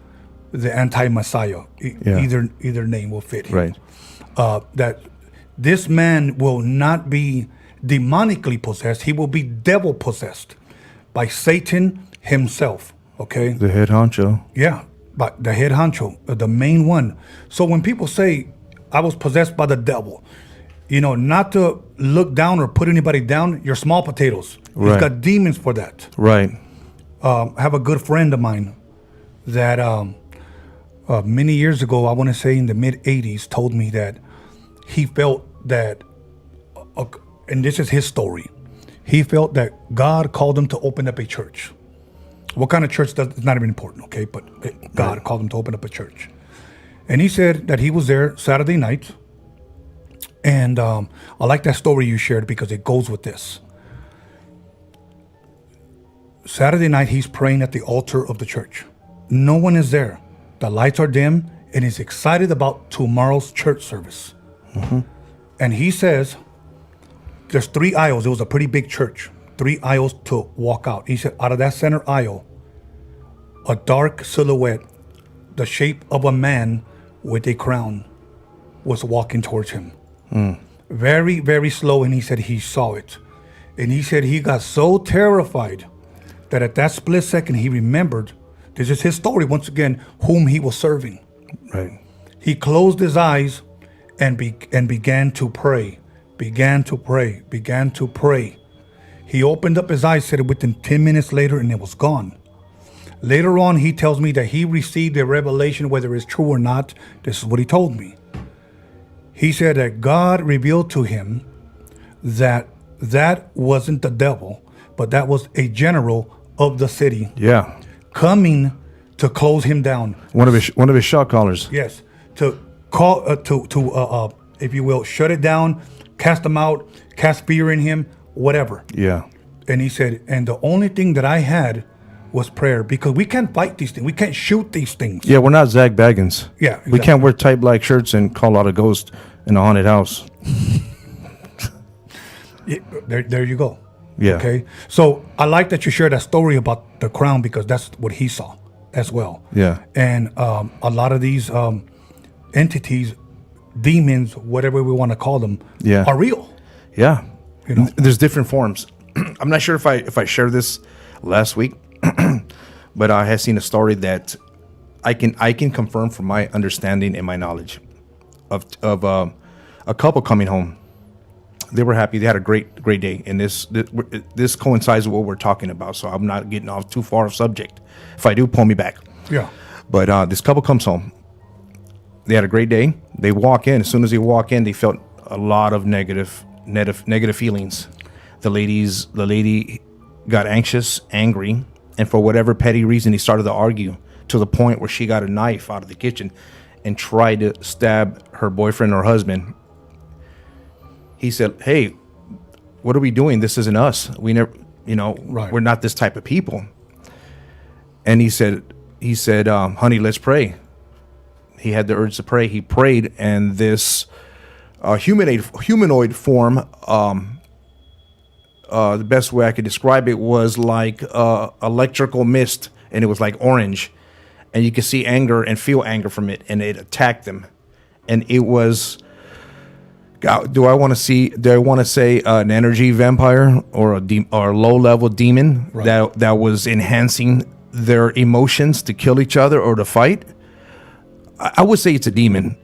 the anti-Messiah. Either name will fit here. Right. That this man will not be demonically possessed. He will be devil possessed by Satan himself. Okay. The head honcho. Yeah, but the head honcho, the main one. So when people say, I was possessed by the devil, you know, not to look down or put anybody down, you're small potatoes. Right. He's got demons for that. Right. I have a good friend of mine that many years ago, I want to say in the mid 80s, told me that he felt that, and this is his story, he felt that God called him to open up a church. What kind of church is not even important, okay? But God called him to open up a church. And he said that he was there Saturday night. And I like that story you shared because it goes with this. Saturday night, he's praying at the altar of the church. No one is there. The lights are dim, and he's excited about tomorrow's church service. And he says, there's 3 aisles. It was a pretty big church. 3 aisles to walk out. He said, out of that center aisle, a dark silhouette, the shape of a man with a crown, was walking towards him. Very, very slow, and he said he saw it. And he said he got so terrified that at that split second he remembered, this is his story once again, whom he was serving. Right. He closed his eyes and began to pray. Began to pray. He opened up his eyes, said it within 10 minutes later, and it was gone. Later on, he tells me that he received a revelation, whether it's true or not. This is what he told me. He said that God revealed to him that wasn't the devil, but that was a general of the city. Yeah. Coming to close him down. One of his shot callers. Yes. To call if you will, shut it down, cast him out, cast fear in him, whatever. Yeah. And he said, and the only thing that I had was prayer, because we can't fight these things. We can't shoot these things. Yeah, we're not Zach Baggins. Yeah, exactly. We can't wear tight black shirts and call out a ghost in a haunted house. Yeah, there you go. Yeah. Okay. So I like that you shared that story about the crown, because that's what he saw as well. Yeah. And a lot of these entities, demons, whatever we want to call them, are real. Yeah. You know? There's different forms. I'm not sure if I shared this last week, but I have seen a story that I can confirm from my understanding and my knowledge of a couple coming home. They were happy. They had a great day, and this coincides with what we're talking about. So I'm not getting off too far of subject. If I do, pull me back. Yeah. But this couple comes home. They had a great day. They walk in. As soon as they walk in, they felt a lot of negative feelings. The lady got anxious, angry, and for whatever petty reason, he started to argue to the point where she got a knife out of the kitchen and tried to stab her boyfriend or husband. He said, "Hey, what are we doing? This isn't us. We never, Right. We're not this type of people." And he said, "Honey, let's pray." He had the urge to pray. He prayed, and this humanoid form, the best way I could describe it was like electrical mist, and it was like orange, and you could see anger and feel anger from it, and it attacked them, and it was Do I want to see? Do I want to say an energy vampire or or low level demon that was enhancing their emotions to kill each other or to fight? I would say it's a demon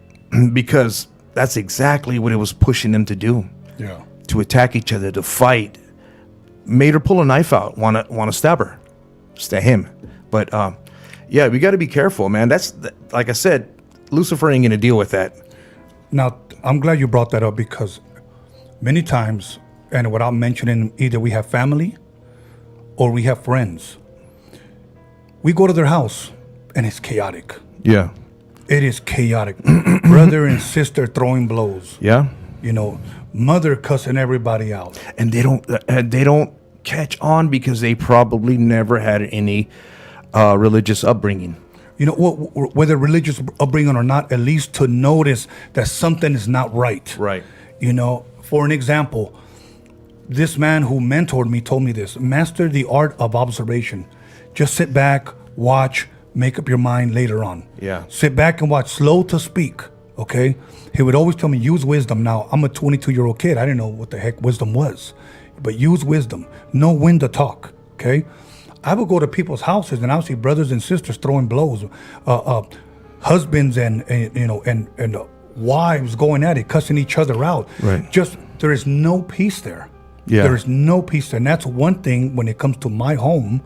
because that's exactly what it was pushing them to do. Yeah. To attack each other, to fight. Made her pull a knife out, want to stab her, stab him. But yeah, we got to be careful, man. That's like I said, Lucifer ain't gonna deal with that. Now, I'm glad you brought that up because many times, and without mentioning, either we have family or we have friends. We go to their house and it's chaotic. Yeah. It is chaotic. Brother and sister throwing blows. Yeah. You know, mother cussing everybody out. And they don't catch on because they probably never had any religious upbringing. You know, whether religious upbringing or not, at least to notice that something is not right. Right. You know, for an example, this man who mentored me told me this: master the art of observation. Just sit back, watch, make up your mind later on. Yeah. Sit back and watch, slow to speak. Okay. He would always tell me, use wisdom. Now, I'm a 22-year-old kid. I didn't know what the heck wisdom was, but use wisdom. Know when to talk. Okay. I would go to people's houses and I would see brothers and sisters throwing blows, husbands and wives going at it, cussing each other out. Right. Just, there is no peace there. Yeah. There is no peace there. And that's one thing when it comes to my home.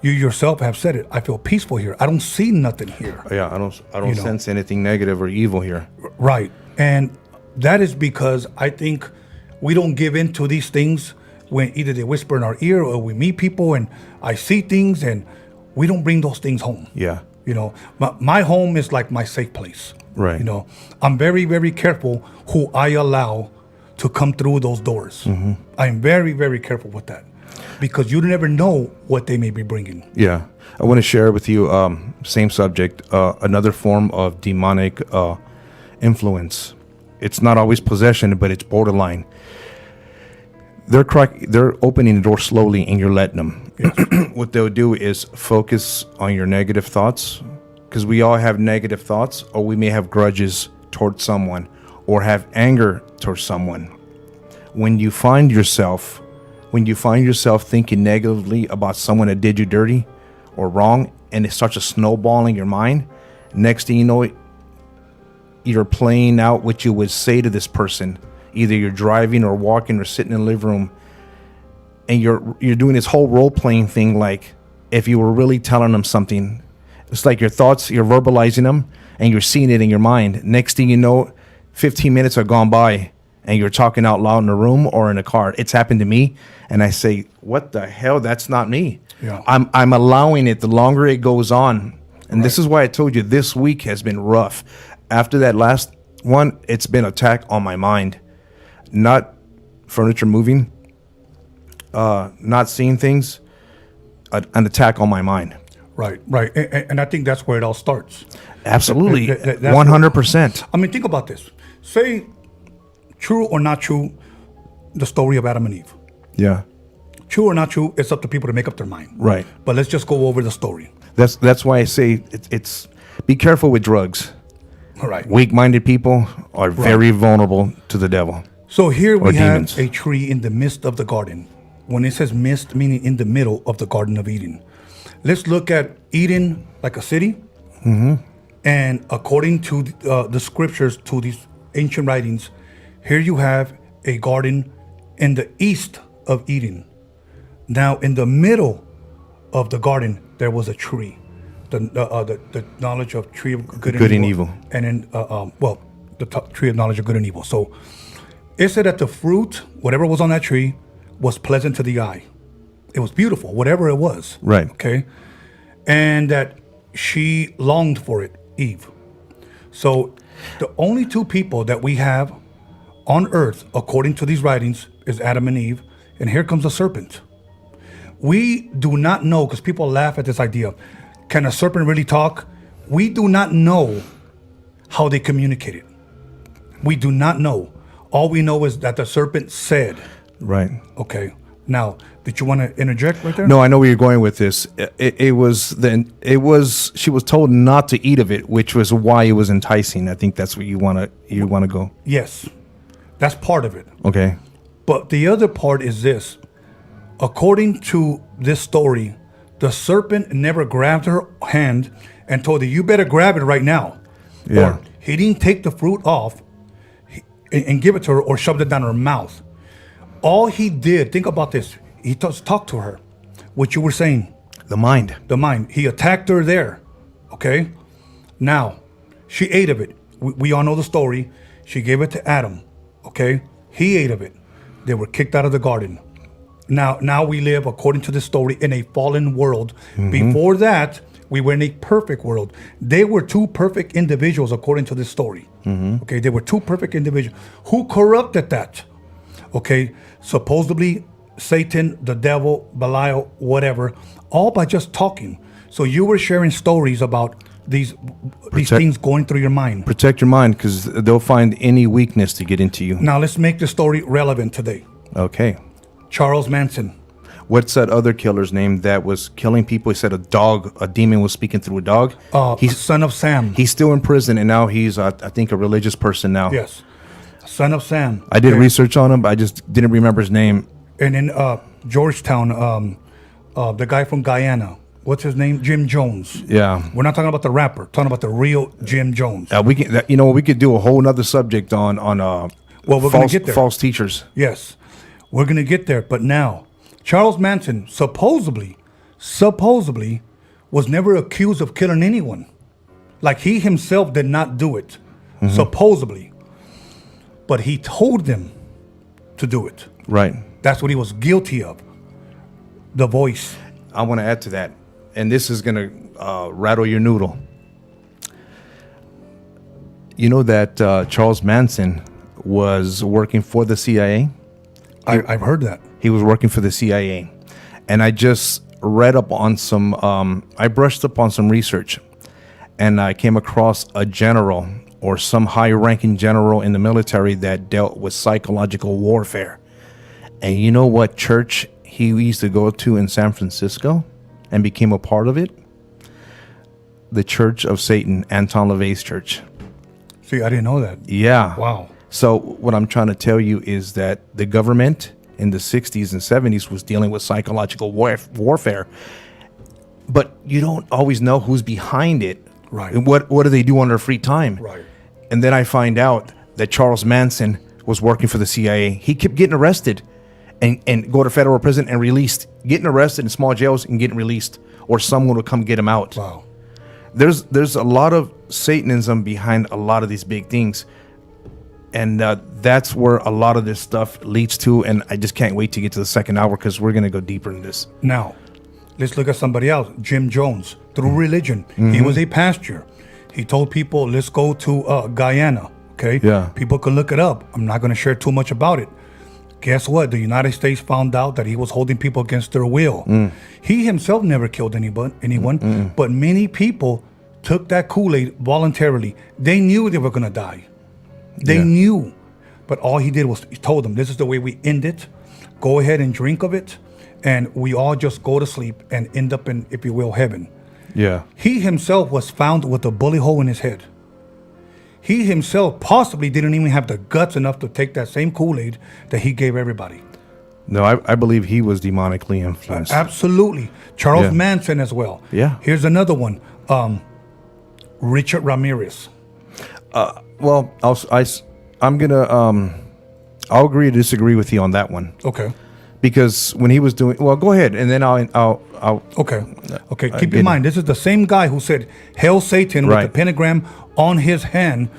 You yourself have said it. I feel peaceful here. I don't see nothing here. Yeah, I don't sense anything negative or evil here. Right. And that is because I think we don't give in to these things when either they whisper in our ear or we meet people and I see things and we don't bring those things home. Yeah. You know, my home is like my safe place. Right. You know, I'm very, very careful who I allow to come through those doors. Mm-hmm. I'm very, very careful with that because you never know what they may be bringing. Yeah. I want to share with you, same subject, another form of demonic influence. It's not always possession, but it's borderline. They're opening the door slowly and you're letting them. Yes. What they'll do is focus on your negative thoughts, because we all have negative thoughts, or we may have grudges towards someone or have anger towards someone. When you find yourself thinking negatively about someone that did you dirty or wrong, and it starts to snowball in your mind, next thing you know, you're playing out what you would say to this person. Either you're driving or walking or sitting in the living room, and you're doing this whole role-playing thing like if you were really telling them something. It's like your thoughts, you're verbalizing them, and you're seeing it in your mind. Next thing you know, 15 minutes are gone by, and you're talking out loud in the room or in a car. It's happened to me, and I say, what the hell? That's not me. Yeah. I'm allowing it the longer it goes on. And This is why I told you this week has been rough. After that last one, it's been an attack on my mind. Not furniture moving, not seeing things, an attack on my mind. Right. And I think that's where it all starts. Absolutely. 100%. I mean, think about this. Say, true or not true, the story of Adam and Eve. Yeah. True or not true, it's up to people to make up their mind. Right. But let's just go over the story. That's why I say it's be careful with drugs. All right. Weak-minded people are very vulnerable to the devil. So here we demons. have a tree in the midst of the garden. When it says midst, meaning in the middle of the Garden of Eden. Let's look at Eden like a city. Mm-hmm. And according to the scriptures, to these ancient writings, here you have a garden in the east of Eden. Now, in the middle of the garden, there was a tree. The knowledge of tree of good and evil. And then, the tree of knowledge of good and evil. So it said that the fruit, whatever was on that tree, was pleasant to the eye. It was beautiful, whatever it was. Right. Okay. And that she longed for it, Eve. So the only two people that we have on earth, according to these writings, is Adam and Eve. And here comes the serpent. We do not know, because people laugh at this idea. Can a serpent really talk? We do not know how they communicated. We do not know. All we know is that the serpent said. Right. Okay. Now, did you want to interject right there? No, I know where you're going with this. She was told not to eat of it, which was why it was enticing. I think that's where you want to go. Yes. That's part of it. Okay. But the other part is this. According to this story, the serpent never grabbed her hand and told her, you better grab it right now. Yeah. Or he didn't take the fruit off and give it to her or shoved it down her mouth. All he did, think about this, he talked to her, what you were saying. The mind. The mind. He attacked her there. Okay? Now, she ate of it. We all know the story. She gave it to Adam. Okay? He ate of it. They were kicked out of the garden. Now we live, according to the story, in a fallen world. Before that, we were in a perfect world. They were two perfect individuals, according to this story. Okay? They were two perfect individuals. Who corrupted that? Okay? Supposedly, Satan, the devil, Belial, whatever, all by just talking. So you were sharing stories about these things going through your mind. Protect your mind, because they'll find any weakness to get into you. Now let's make the story relevant today. Okay. Charles Manson. What's that other killer's name that was killing people? He said a demon was speaking through a dog. He's Son of Sam. He's still in prison, and now he's, I think, a religious person now. Yes. Son of Sam. I did research on him, but I just didn't remember his name. And in Georgetown, the guy from Guyana, what's his name? Jim Jones. Yeah. We're not talking about the rapper. Talking about the real Jim Jones. We can, we could do a whole nother subject on we're going to get there. False teachers. Yes, we're going to get there. But now, Charles Manson supposedly was never accused of killing anyone. Like he himself did not do it, supposedly. But he told them to do it. Right. That's what he was guilty of. The voice. I want to add to that, and this is going to rattle your noodle. You know that Charles Manson was working for the CIA? I've heard that. He was working for the CIA. And I just read up on I brushed up on some research, and I came across a general or some high-ranking general in the military that dealt with psychological warfare. And you know what church he used to go to in San Francisco and became a part of it? The Church of Satan, Anton LaVey's church. See, I didn't know that. Yeah. Wow. So what I'm trying to tell you is that the government in the 60s and 70s was dealing with psychological warfare. But you don't always know who's behind it. Right. And what do they do on their free time? Right. And then I find out that Charles Manson was working for the CIA. He kept getting arrested and go to federal prison and released, getting arrested in small jails and getting released, or someone would come get him out. Wow. There's a lot of Satanism behind a lot of these big things. And that's where a lot of this stuff leads to. And I just can't wait to get to the second hour, because we're going to go deeper in this. Now, let's look at somebody else. Jim Jones, through religion. He was a pastor. He told people, let's go to Guyana. Okay? Yeah. People can look it up. I'm not going to share too much about it. Guess what? The United States found out that he was holding people against their will. He himself never killed anyone, but many people took that Kool-Aid voluntarily. They knew they were going to die. They knew. But all he did was he told them, this is the way we end it. Go ahead and drink of it. And we all just go to sleep and end up in, if you will, heaven. Yeah. He himself was found with a bullet hole in his head. He himself possibly didn't even have the guts enough to take that same Kool-Aid that he gave everybody. No, I believe he was demonically influenced. Absolutely. Charles Manson as well. Yeah. Here's another one. Richard Ramirez. Well, I'm gonna I'll agree to disagree with you on that one. Okay. Because when he was doing, well, go ahead, and then I'll Okay. Keep in mind, this is the same guy who said "Hail Satan" with the pentagram on his hand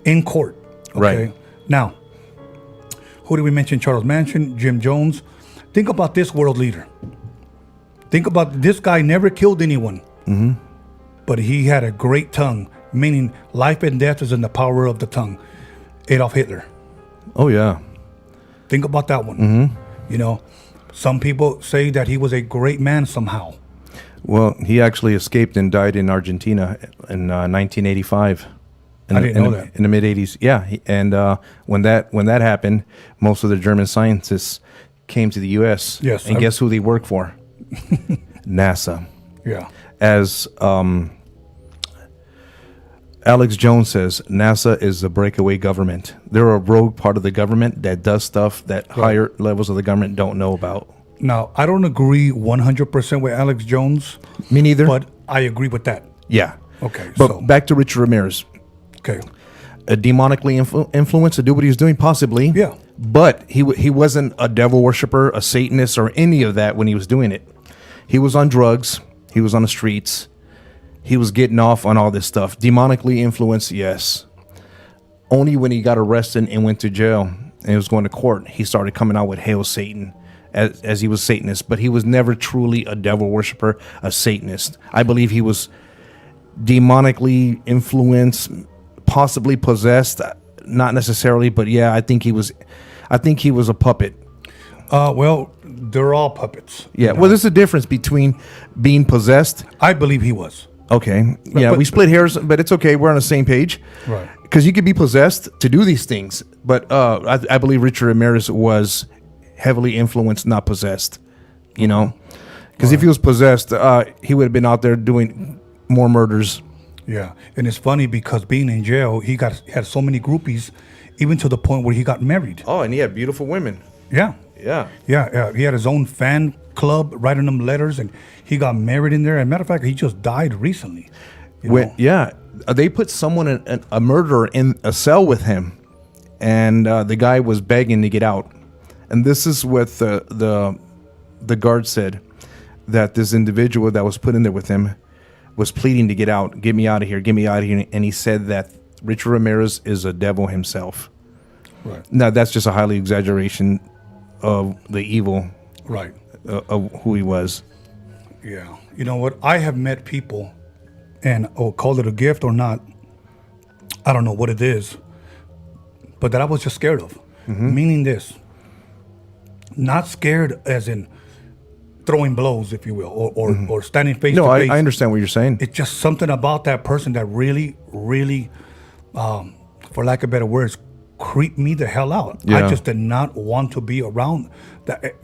in court. Okay. Right. Now, who did we mention? Charles Manson, Jim Jones. Think about this world leader. Think about this guy never killed anyone, but he had a great tongue, meaning life and death is in the power of the tongue. Adolf Hitler. Oh yeah. Think about that one. You know, some people say that he was a great man somehow. Well, he actually escaped and died in Argentina in 1985. I didn't know that. In the mid 80s. Yeah. And when that happened, most of the German scientists came to the U.S. Yes. And guess who they work for? NASA. Yeah. As Alex Jones says NASA is the breakaway government. They're a rogue part of the government that does stuff that higher levels of the government don't know about. Now, I don't agree 100% with Alex Jones. Me neither. But I agree with that. Yeah. Okay. But so, back to Richard Ramirez. okay. Demonically influenced to do what he was doing, possibly. Yeah. But he wasn't a devil worshiper, a Satanist, or any of that when he was doing it. He was on drugs. He was on the streets. He was getting off on all this stuff. Demonically influenced, yes. Only when he got arrested and went to jail and he was going to court, he started coming out with Hail Satan as he was Satanist. But he was never truly a devil worshiper, a Satanist. I believe he was demonically influenced, possibly possessed, not necessarily, but yeah, I think he was a puppet. Well, they're all puppets. Yeah. Well, there's a difference between being possessed. I believe he was. Okay. Yeah, we split hairs, but it's okay. We're on the same page. Right. Because you could be possessed to do these things, but I believe Richard Ramirez was heavily influenced, not possessed. You know, because if he was possessed, he would have been out there doing more murders. Yeah, and it's funny because being in jail, he had so many groupies, even to the point where he got married. Oh, and he had beautiful women. Yeah. Yeah. Yeah, he had his own fan club writing them letters, and he got married in there. As a matter of fact, he just died recently. Yeah, they put someone, a murderer, in a cell with him, and the guy was begging to get out. And this is what the guard said, that this individual that was put in there with him was pleading to get out. Get me out of here. Get me out of here. And he said that Richard Ramirez is a devil himself. Right. Now, that's just a highly exaggeration of the evil, Right. Of who he was. Yeah. You know what? I have met people, and call it a gift or not, I don't know what it is, but that I was just scared of. Meaning this, not scared as in throwing blows, if you will, or standing face to face. No, I understand what you're saying. It's just something about that person that really, really, for lack of better words, creeped me the hell out. Yeah. I just did not want to be around that.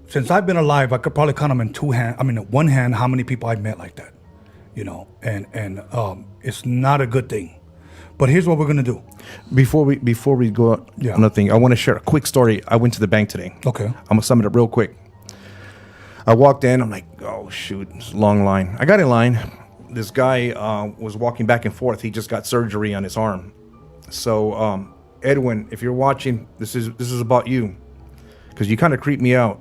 Since I've been alive, I could probably count them in one hand, how many people I've met like that, you know, and it's not a good thing. But here's what we're gonna do. Before we go on another thing, I want to share a quick story. I went to the bank today. Okay. I'm gonna sum it up real quick. I walked in. I'm like, oh shoot, it's a long line. I got in line. This guy was walking back and forth. He just got surgery on his arm. So Edwin, if you're watching, this is about you, because you kind of creeped me out.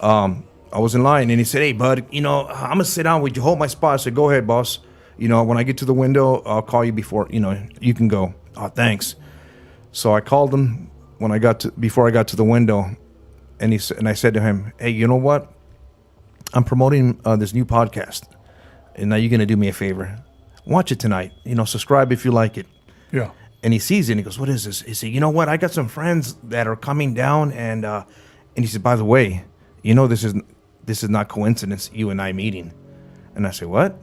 I was in line and he said, hey bud, you know, I'm gonna sit down. Would you hold my spot? I said, go ahead, boss. You know, when I get to the window, I'll call you before, you know, you can go. Oh, thanks. So I called him before I got to the window, and I said to him, hey, you know what? I'm promoting this new podcast, and now you're gonna do me a favor. Watch it tonight. You know, subscribe if you like it. Yeah. And he sees it and he goes, what is this? He said, you know what? I got some friends that are coming down, and he said, by the way, you know, this is not coincidence, you and I meeting. And I said, what?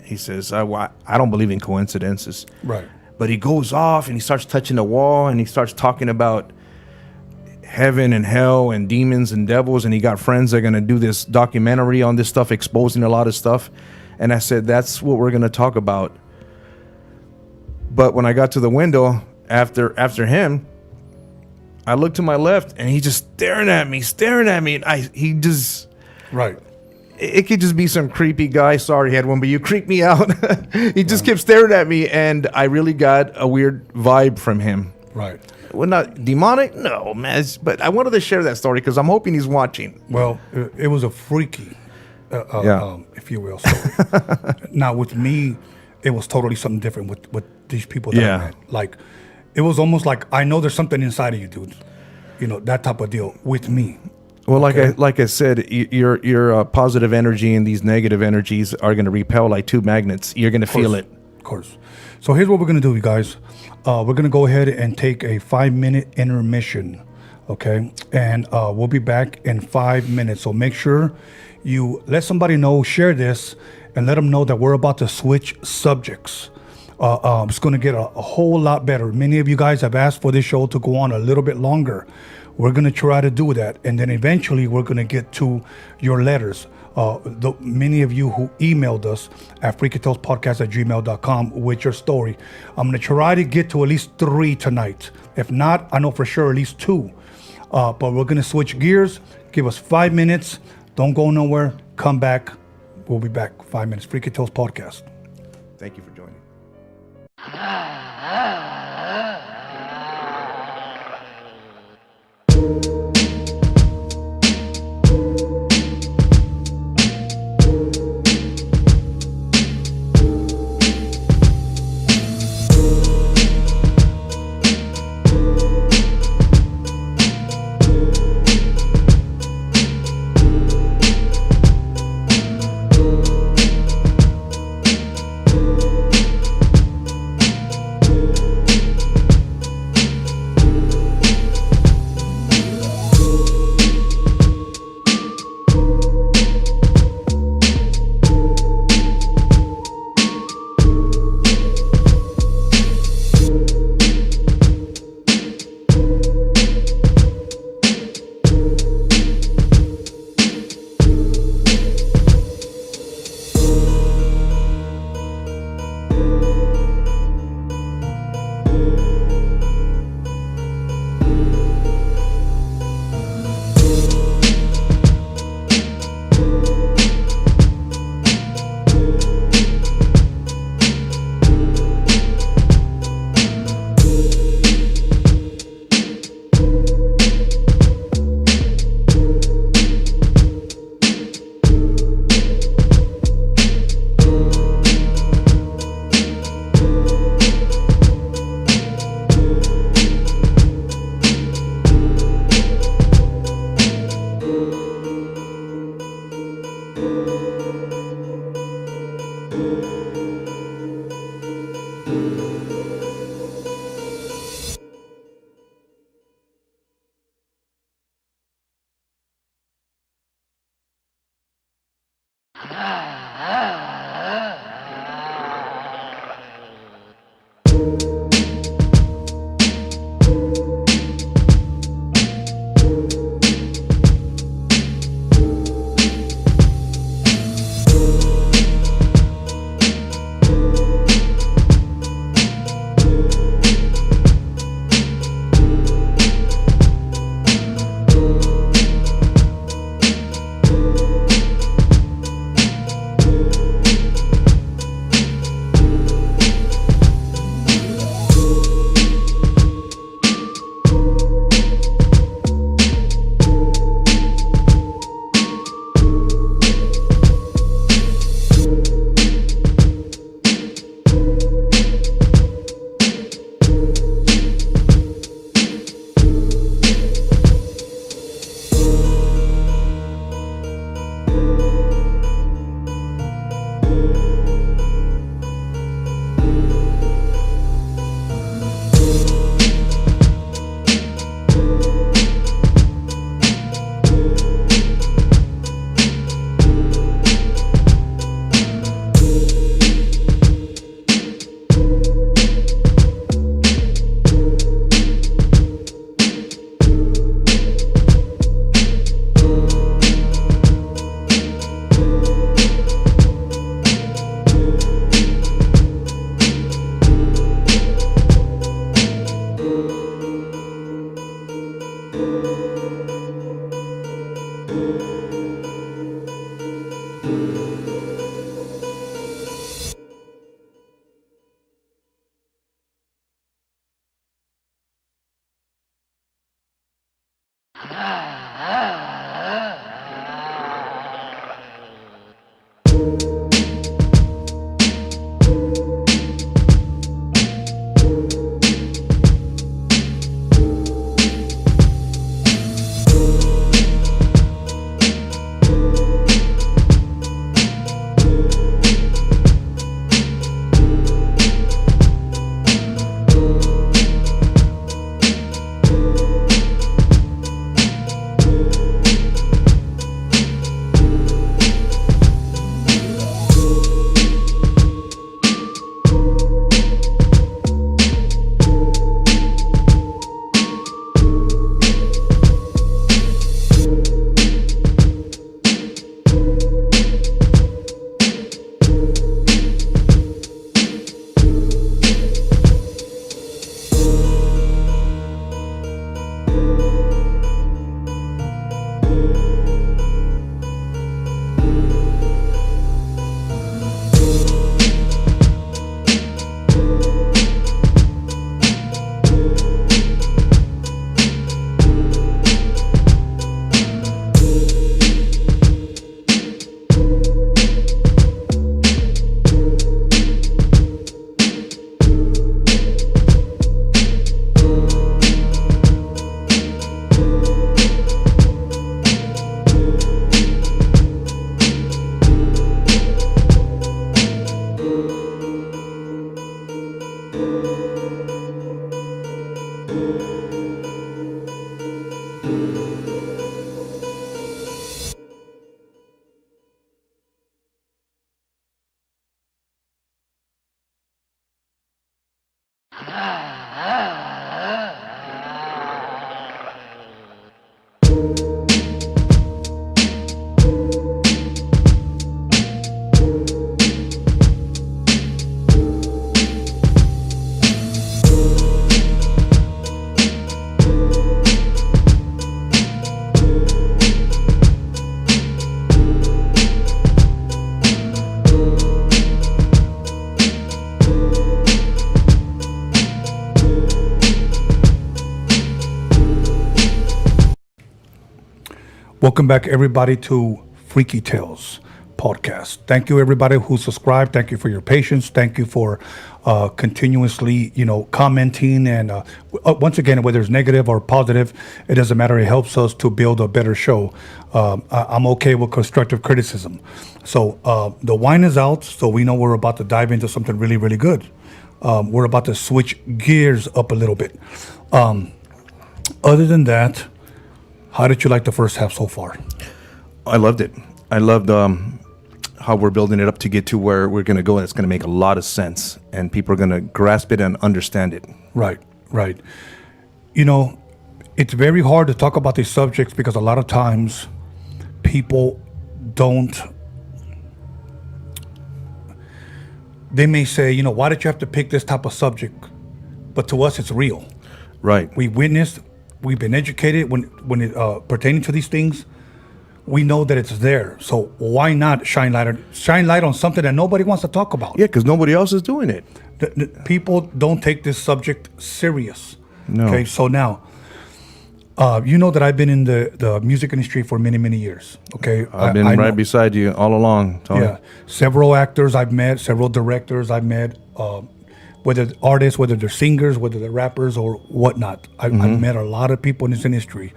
He says, I don't believe in coincidences. Right. But he goes off and he starts touching the wall and he starts talking about heaven and hell and demons and devils. And he got friends that are going to do this documentary on this stuff, exposing a lot of stuff. And I said, that's what we're going to talk about. But when I got to the window after him, I looked to my left and he's just staring at me. Right. It could just be some creepy guy. Sorry, Edwin, but you creeped me out. He just kept staring at me, and I really got a weird vibe from him. Right. Well, not demonic, no, man. But I wanted to share that story because I'm hoping he's watching. Well, it was a freaky, if you will, story. Now, with me, it was totally something different with these people that I met. Like, it was almost like, I know there's something inside of you, dude. You know, that type of deal with me. Well, like I said, your positive energy and these negative energies are going to repel like two magnets. You're going to feel it. Of course. So here's what we're going to do, you guys. We're going to go ahead and take a 5-minute intermission, okay? And we'll be back in 5 minutes. So make sure you let somebody know, share this, and let them know that we're about to switch subjects. It's going to get a whole lot better. Many of you guys have asked for this show to go on a little bit longer. We're going to try to do that. And then eventually we're going to get to your letters. many of you who emailed us at freakytalespodcast@gmail.com with your story. I'm going to try to get to at least 3 tonight. If not, I know for sure at least 2. But we're going to switch gears. Give us 5 minutes. Don't go nowhere. Come back. We'll be back. 5 minutes. Freaky Tales Podcast. Thank you for joining. Welcome back, everybody, to Freaky Tales podcast. Thank you, everybody who subscribed. Thank you for your patience. Thank you for continuously, commenting. And once again, whether it's negative or positive, it doesn't matter. It helps us to build a better show. I'm okay with constructive criticism. So the wine is out, so we know we're about to dive into something really, really good. We're about to switch gears up a little bit. Other than that, how did you like the first half so far? I loved it. I loved how we're building it up to get to where we're going to go, and it's going to make a lot of sense, and people are going to grasp it and understand it. Right. It's very hard to talk about these subjects because a lot of times people don't. They may say, why did you have to pick this type of subject? But to us, it's real. Right. We witnessed. We've been educated when it pertaining to these things. We know that it's there. So why not shine light on something that nobody wants to talk about? Yeah, because nobody else is doing it. The people don't take this subject serious. No. Okay, so now, you know that I've been in the music industry for many, many years. Okay, I've been right beside you all along, Tony. Yeah, several actors I've met, several directors I've met. Whether artists, whether they're singers, whether they're rappers or whatnot. I've met a lot of people in this industry.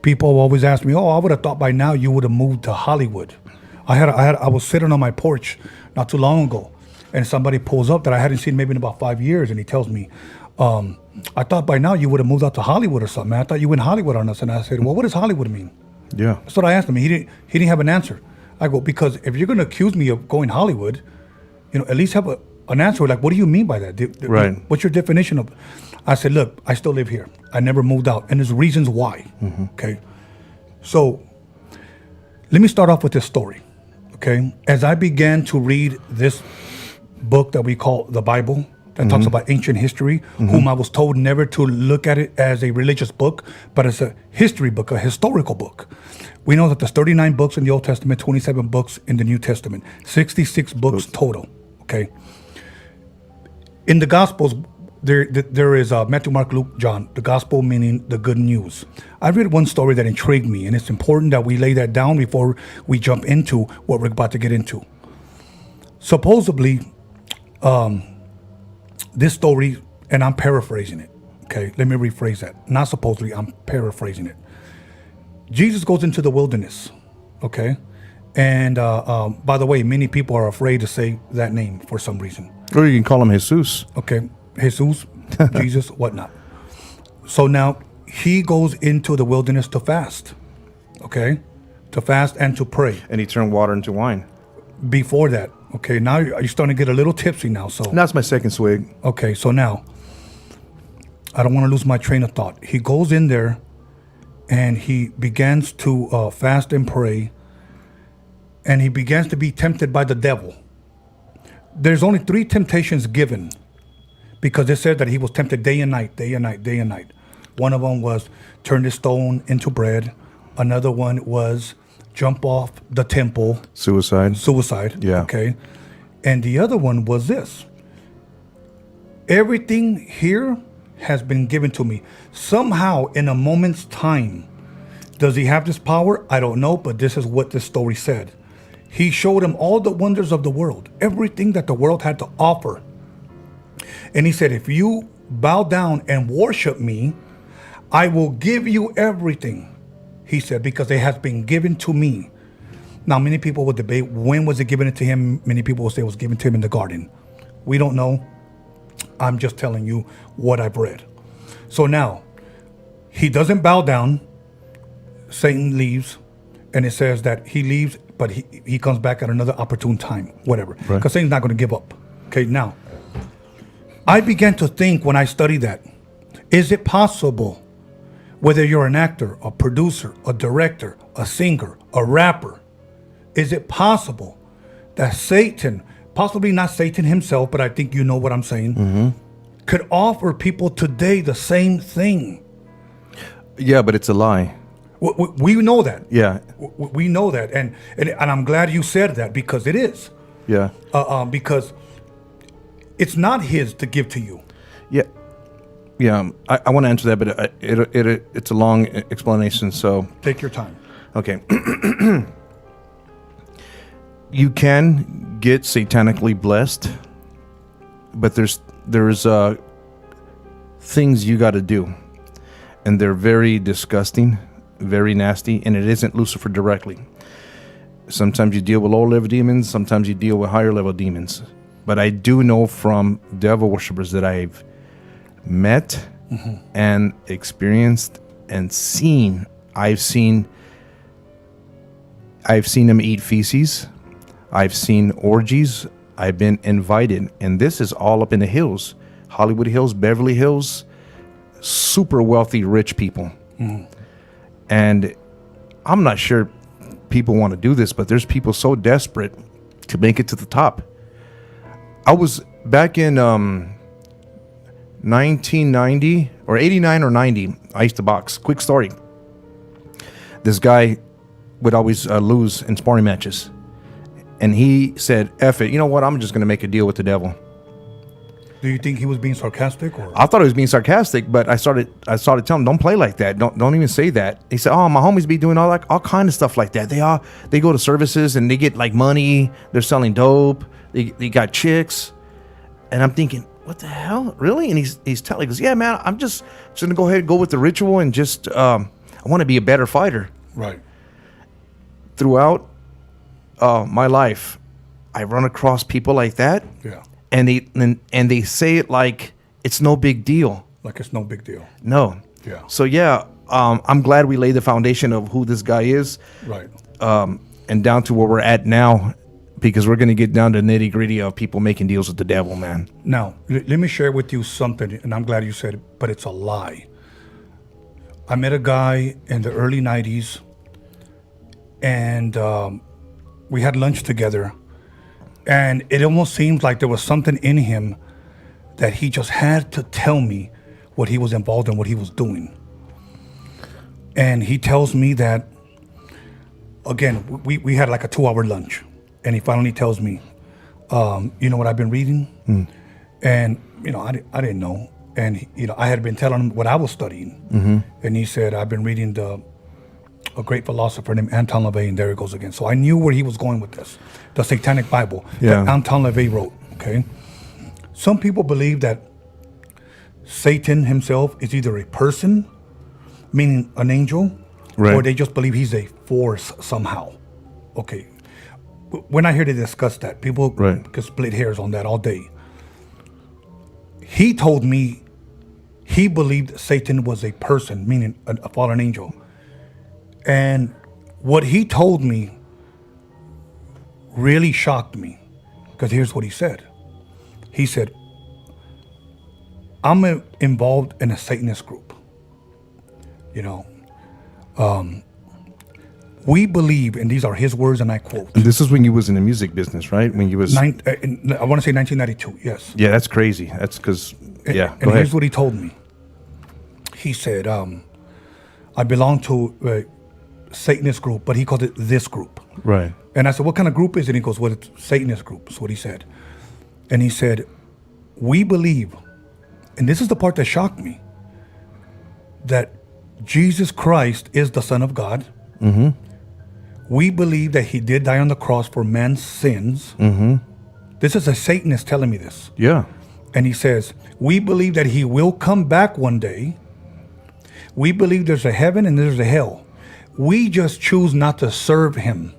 People always ask me, I would have thought by now you would have moved to Hollywood. I was sitting on my porch not too long ago, and somebody pulls up that I hadn't seen maybe in about 5 years, and he tells me, I thought by now you would have moved out to Hollywood or something. Man, I thought you went Hollywood on us. And I said, well, what does Hollywood mean? Yeah. That's what I asked him. He didn't have an answer. I go, because if you're going to accuse me of going Hollywood, at least have an answer. Like, what do you mean by that? Right. What's your definition of? I said, look, I still live here. I never moved out, and there's reasons why. Okay. So let me start off with this story. Okay. As I began to read this book that we call the Bible, that talks about ancient history, whom I was told never to look at it as a religious book, but as a history book, a historical book. We know that there's 39 books in the Old Testament, 27 books in the New Testament, 66 books total. Okay. In the Gospels, there is Matthew, Mark, Luke, John. The Gospel meaning the good news. I read one story that intrigued me, and it's important that we lay that down before we jump into what we're about to get into. Supposedly, this story, and I'm paraphrasing it. Okay, let me rephrase that. Not supposedly, I'm paraphrasing it. Jesus goes into the wilderness. Okay, and by the way, many people are afraid to say that name for some reason. Or you can call him Jesus. Okay, Jesus, Jesus, whatnot. So now he goes into the wilderness to fast. Okay, to fast and to pray. And he turned water into wine. Before that, okay, now you're starting to get a little tipsy now. So that's my second swig. Okay, so now I don't want to lose my train of thought. He goes in there and he begins to fast and pray, and he begins to be tempted by the devil. There's only 3 temptations given, because it said that he was tempted day and night, day and night, day and night. One of them was turn the stone into bread. Another one was jump off the temple. Suicide. Yeah. Okay. And the other one was this. Everything here has been given to me. Somehow, in a moment's time, does he have this power? I don't know, but this is what this story said. He showed him all the wonders of the world, everything that the world had to offer. And he said, if you bow down and worship me, I will give you everything. He said, because it has been given to me. Now, many people will debate, when was it given to him? Many people will say it was given to him in the garden. We don't know. I'm just telling you what I've read. So now, he doesn't bow down. Satan leaves. And it says that he leaves, but he comes back at another opportune time, whatever. Because Satan's not going to give up. Okay, now, I began to think when I studied that, is it possible, whether you're an actor, a producer, a director, a singer, a rapper, is it possible that Satan, possibly not Satan himself, but I think you know what I'm saying, could offer people today the same thing? Yeah, but it's a lie. We know that. Yeah. We know that. And I'm glad you said that, because it is. Yeah. Because it's not his to give to you. Yeah. Yeah. I want to answer that, but it's a long explanation. So Take your time. okay. You can get satanically blessed, but there's things you got to do, and they're very disgusting, very nasty, and it isn't Lucifer directly. Sometimes you deal with low level demons, sometimes you deal with higher level demons. But I do know from devil worshippers that I've met and experienced and seen. I've seen them eat feces. I've seen orgies. I've been invited, and this is all up in the hills, Hollywood Hills, Beverly Hills, super wealthy, rich people. And I'm not sure people want to do this, but there's people so desperate to make it to the top. I was back in 1990 or 89 or 90. I used to box. Quick story. This guy would always lose in sparring matches. And he said, F it, you know what? I'm just going to make a deal with the devil. Do you think he was being sarcastic? Or? I thought he was being sarcastic, but I started telling him, don't play like that. Don't even say that. He said, oh, my homies be doing all kind of stuff like that. They go to services and they get like money. They're selling dope. They got chicks. And I'm thinking, what the hell? Really? And he's telling, he goes, yeah, man, I'm just going to go ahead and go with the ritual and just, I want to be a better fighter. Right. Throughout my life, I run across people like that. Yeah. And they say it like it's no big deal. Like it's no big deal. No. Yeah. So yeah, I'm glad we laid the foundation of who this guy is. Right. And down to where we're at now, because we're going to get down to nitty gritty of people making deals with the devil, man. Now, let me share with you something, and I'm glad you said it, but it's a lie. I met a guy in the early 90s, and we had lunch together, and it almost seemed like there was something in him that he just had to tell me what he was involved in, what he was doing. And he tells me that, again, we had like a 2-hour lunch, and he finally tells me, you know what I've been reading? And, you know, I didn't know. And, you know, I had been telling him what I was studying. And he said, I've been reading a great philosopher named Anton LaVey, and there he goes again. So I knew where he was going with this, the Satanic Bible that Anton LaVey wrote, okay? Some people believe that Satan himself is either a person, meaning an angel, or they just believe he's a force somehow. Okay. We're not here to discuss that. People can split hairs on that all day. He told me he believed Satan was a person, meaning a fallen angel. And what he told me really shocked me, because here's what he said. He said, I'm involved in a Satanist group. You know, we believe, and these are his words, and I quote. And this is when you was in the music business, right? When you was... I want to say 1992, yes. Yeah, that's crazy. That's because, yeah, and here's what he told me. He said, I belong to a Satanist group, but he called it this group. Right. And I said, what kind of group is it? And he goes, well, it's Satanist group. That's what he said. And he said, we believe, and this is the part that shocked me, that Jesus Christ is the Son of God. We believe that he did die on the cross for man's sins. This is a Satanist telling me this. Yeah. And he says, we believe that he will come back one day. We believe there's a heaven and there's a hell. We just choose not to serve him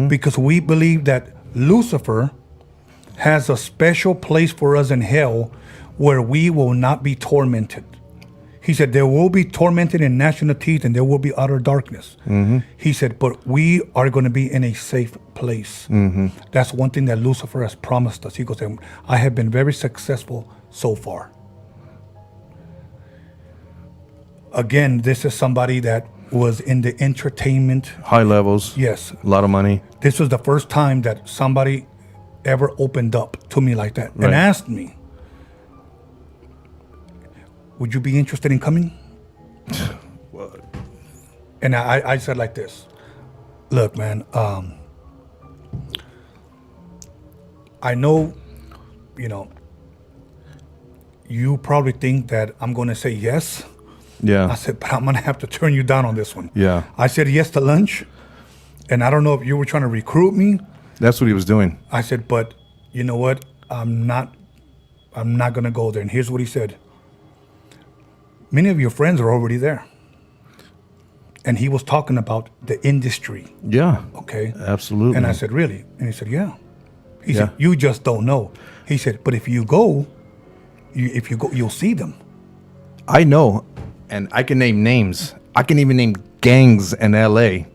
because we believe that Lucifer has a special place for us in hell where we will not be tormented. He said, there will be tormented in gnashing of teeth and there will be utter darkness. He said, but we are going to be in a safe place. That's one thing that Lucifer has promised us. He goes, I have been very successful so far. Again, this is somebody that was in the entertainment. High levels. Yes. A lot of money. This was the first time that somebody ever opened up to me like that Right. and asked me, would you be interested in coming? And I said like this, look, man, I know, you probably think that I'm going to say yes. Yeah. I said, but I'm going to have to turn you down on this one. Yeah. I said yes to lunch, and I don't know if you were trying to recruit me. That's what he was doing. I said, but you know what? I'm not going to go there. And here's what he said. Many of your friends are already there. And he was talking about the industry. Yeah. Okay. Absolutely. And I said, really? And he said, yeah. He Yeah. said, you just don't know. He said, but if you go, you'll see them. I know, and I can name names. I can even name gangs in LA.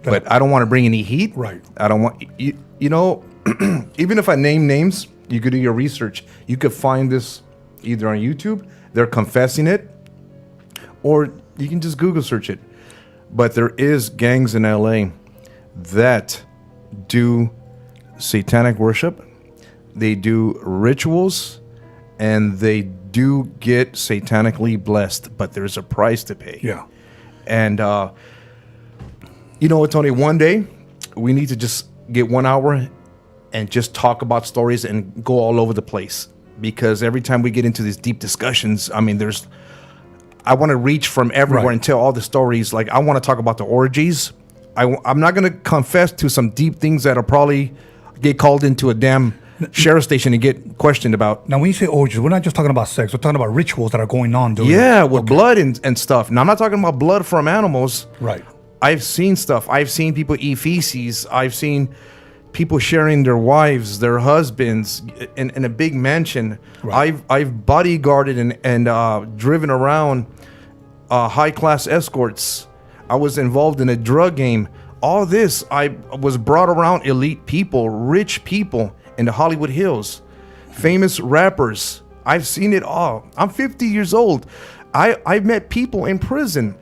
But I don't want to bring any heat. Right. I don't want even if I name names, you could do your research. You could find this either on YouTube, they're confessing it, or you can just Google search it. But there is gangs in LA that do satanic worship, they do rituals, and they do get satanically blessed, but there's a price to pay. Yeah. And you know what, Tony? One day we need to just get 1 hour and just talk about stories and go all over the place. Because every time we get into these deep discussions, I mean, I want to reach from everywhere Right. and tell all the stories. Like, I want to talk about the orgies. I'm not going to confess to some deep things that'll probably get called into a damn sheriff station and get questioned about. Now, when you say orgies, we're not just talking about sex. We're talking about rituals that are going on. Yeah, with blood and stuff. Now, I'm not talking about blood from animals. Right. I've seen stuff. I've seen people eat feces. I've seen people sharing their wives, their husbands in a big mansion. Right. I've bodyguarded and driven around high class escorts. I was involved in a drug game. All this, I was brought around elite people, rich people in the Hollywood Hills, famous rappers. I've seen it all. I'm 50 years old. I've met people in prison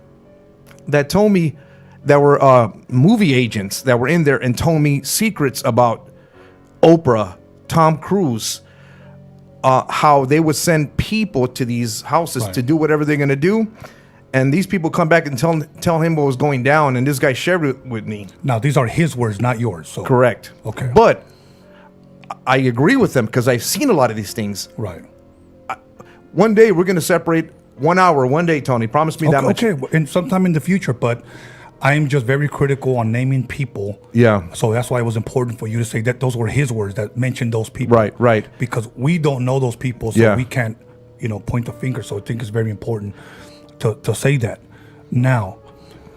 that told me, that were movie agents that were in there and told me secrets about Oprah, Tom Cruise, how they would send people to these houses Right. to do whatever they're going to do. And these people come back and tell him what was going down. And this guy shared it with me. Now, these are his words, not yours. So Correct. Okay. But I agree with them because I've seen a lot of these things. Right. One day we're going to separate 1 hour. One day, Tony. Promise me that much. Okay, and sometime in the future, but I'm just very critical on naming people. Yeah. So that's why it was important for you to say that those were his words that mentioned those people. Right. Because we don't know those people, so Yeah. we can't, point the finger. So I think it's very important to say that. Now,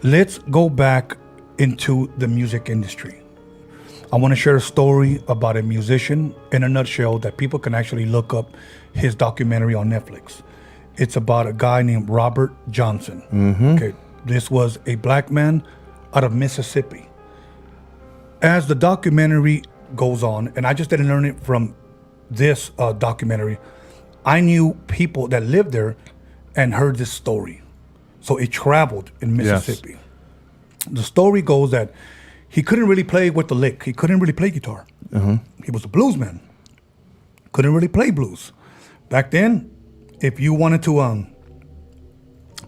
let's go back into the music industry. I want to share a story about a musician in a nutshell that people can actually look up his documentary on Netflix. It's about a guy named Robert Johnson. Okay. This was a black man out of Mississippi. As the documentary goes on, and I just didn't learn it from this documentary, I knew people that lived there and heard this story. So it traveled in Mississippi. The story goes that he couldn't really play with the lick. He couldn't really play guitar. He was a bluesman. Couldn't really play blues. Back then, if you wanted to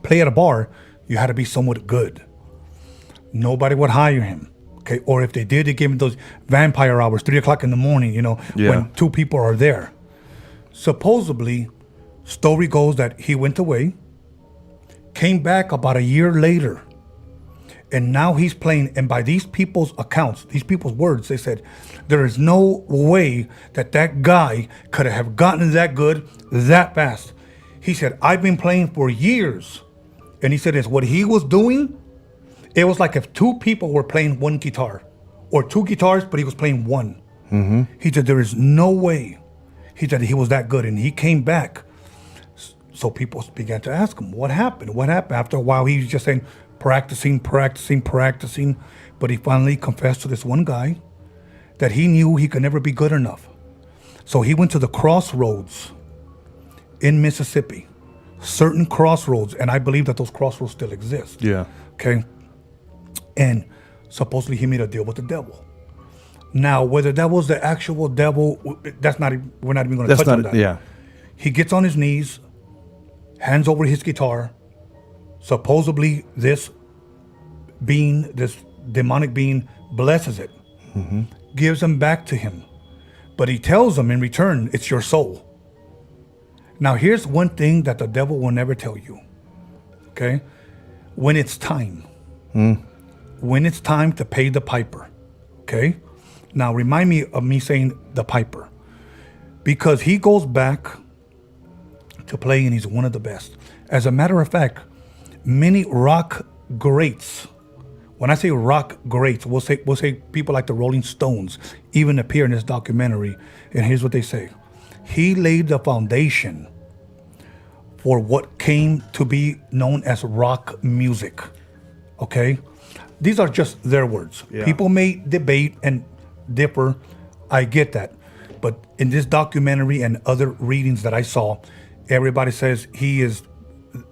play at a bar, you had to be somewhat good. Nobody would hire him. Okay, or if they did, they gave him those vampire hours, 3 o'clock in the morning, when two people are there. Supposedly, story goes that he went away, came back about a year later, and now he's playing. And by these people's accounts, these people's words, they said, there is no way that guy could have gotten that good that fast. He said, I've been playing for years. And he said, it's what he was doing. It was like if two people were playing one guitar, or two guitars, but he was playing one. He said, there is no way. He said he was that good. And he came back. So people began to ask him, what happened? What happened? After a while, he was just saying, practicing. But he finally confessed to this one guy that he knew he could never be good enough. So he went to the crossroads in Mississippi, certain crossroads, and I believe that those crossroads still exist. Yeah. Okay. And supposedly he made a deal with the devil. Now, whether that was the actual devil, we're not even going to touch on that. Yeah. He gets on his knees, hands over his guitar. Supposedly this demonic being, blesses it, gives him back to him. But he tells him in return, it's your soul. Now, here's one thing that the devil will never tell you. Okay? When it's time. When it's time to pay the piper. Okay? Now, remind me of me saying the piper. Because he goes back to play and he's one of the best. As a matter of fact, many rock greats, when I say rock greats, we'll say people like the Rolling Stones even appear in this documentary. And here's what they say. He laid the foundation for what came to be known as rock music. Okay? These are just their words. Yeah. People may debate and differ. I get that. But in this documentary and other readings that I saw, everybody says he is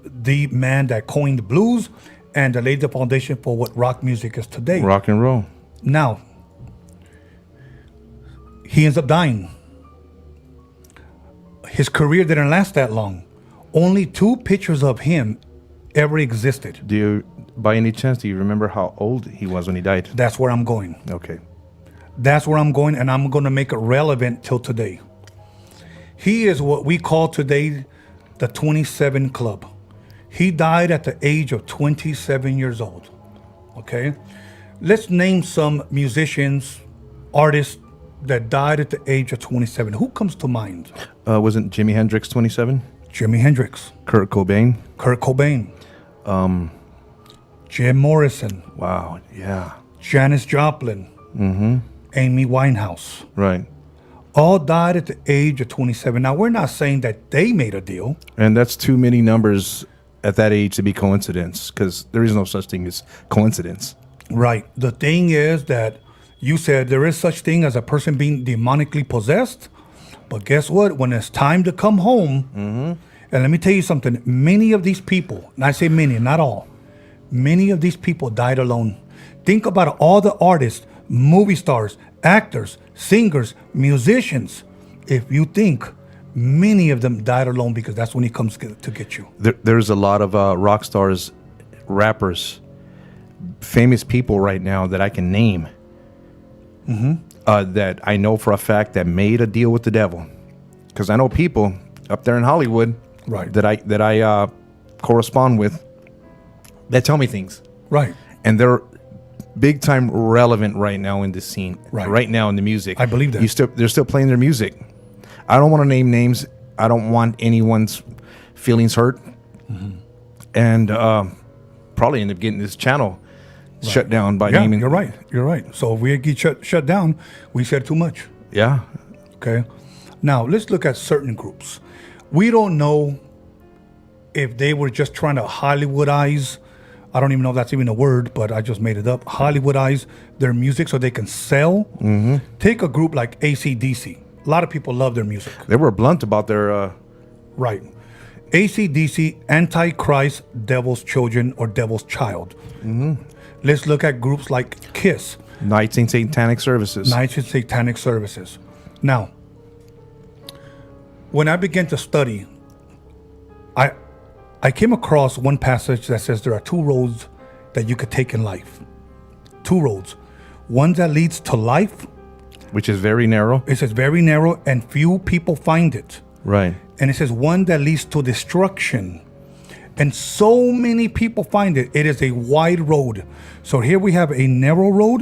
the man that coined blues and that laid the foundation for what rock music is today. Rock and roll. Now, he ends up dying. His career didn't last that long. Only 2 pictures of him ever existed. Do you, by any chance, do you remember how old he was when he died? That's where I'm going. Okay. That's where I'm going, and I'm going to make it relevant till today. He is what we call today the 27 Club. He died at the age of 27 years old. Okay? Let's name some musicians, artists that died at the age of 27. Who comes to mind? Wasn't Jimi Hendrix 27? Jimi Hendrix. Kurt Cobain? Kurt Cobain. Jim Morrison. Wow, yeah. Janis Joplin. Amy Winehouse. Right. All died at the age of 27. Now, we're not saying that they made a deal. And that's too many numbers at that age to be coincidence, because there is no such thing as coincidence. Right. The thing is that you said there is such thing as a person being demonically possessed. But guess what? When it's time to come home, and let me tell you something, many of these people, and I say many, not all, many of these people died alone. Think about all the artists, movie stars, actors, singers, musicians. If you think, many of them died alone because that's when he comes to get you. There's a lot of rock stars, rappers, famous people right now that I can name that I know for a fact that made a deal with the devil. Because I know people up there in Hollywood Right. that I correspond with that tell me things. Right. And they're big time relevant right now in the scene. Right now in the music. I believe that. They're still playing their music. I don't want to name names. I don't want anyone's feelings hurt. And probably end up getting this channel shut down by naming. You're right. You're right. So if we get shut down, we said too much. Yeah. Okay. Now let's look at certain groups. We don't know if they were just trying to Hollywoodize. I don't even know if that's even a word, but I just made it up. Hollywoodize their music so they can sell. Take a group like AC/DC. A lot of people love their music. They were blunt about their. Right. AC/DC, Antichrist, Devil's Children, or Devil's Child. Let's look at groups like KISS. Knights in Satanic Services. Knights in Satanic Services. Now, when I began to study, I came across one passage that says there are 2 roads that you could take in life. 2 roads. One that leads to life. Which is very narrow. It says very narrow and few people find it. Right. And it says one that leads to destruction. And so many people find it. It is a wide road. So here we have a narrow road.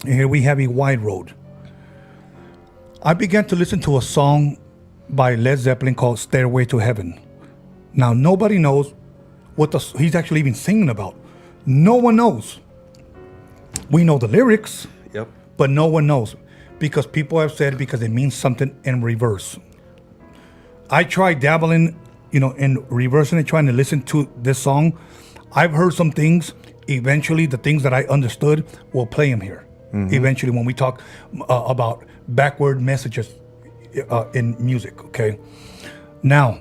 And here we have a wide road. I began to listen to a song by Led Zeppelin called Stairway to Heaven. Now, nobody knows what he's actually even singing about. No one knows. We know the lyrics, but no one knows. Because people have said because it means something in reverse. I tried dabbling, in reversing and trying to listen to this song. I've heard some things. Eventually, the things that I understood, we'll play them here. Eventually, when we talk about backward messages in music, okay? Now,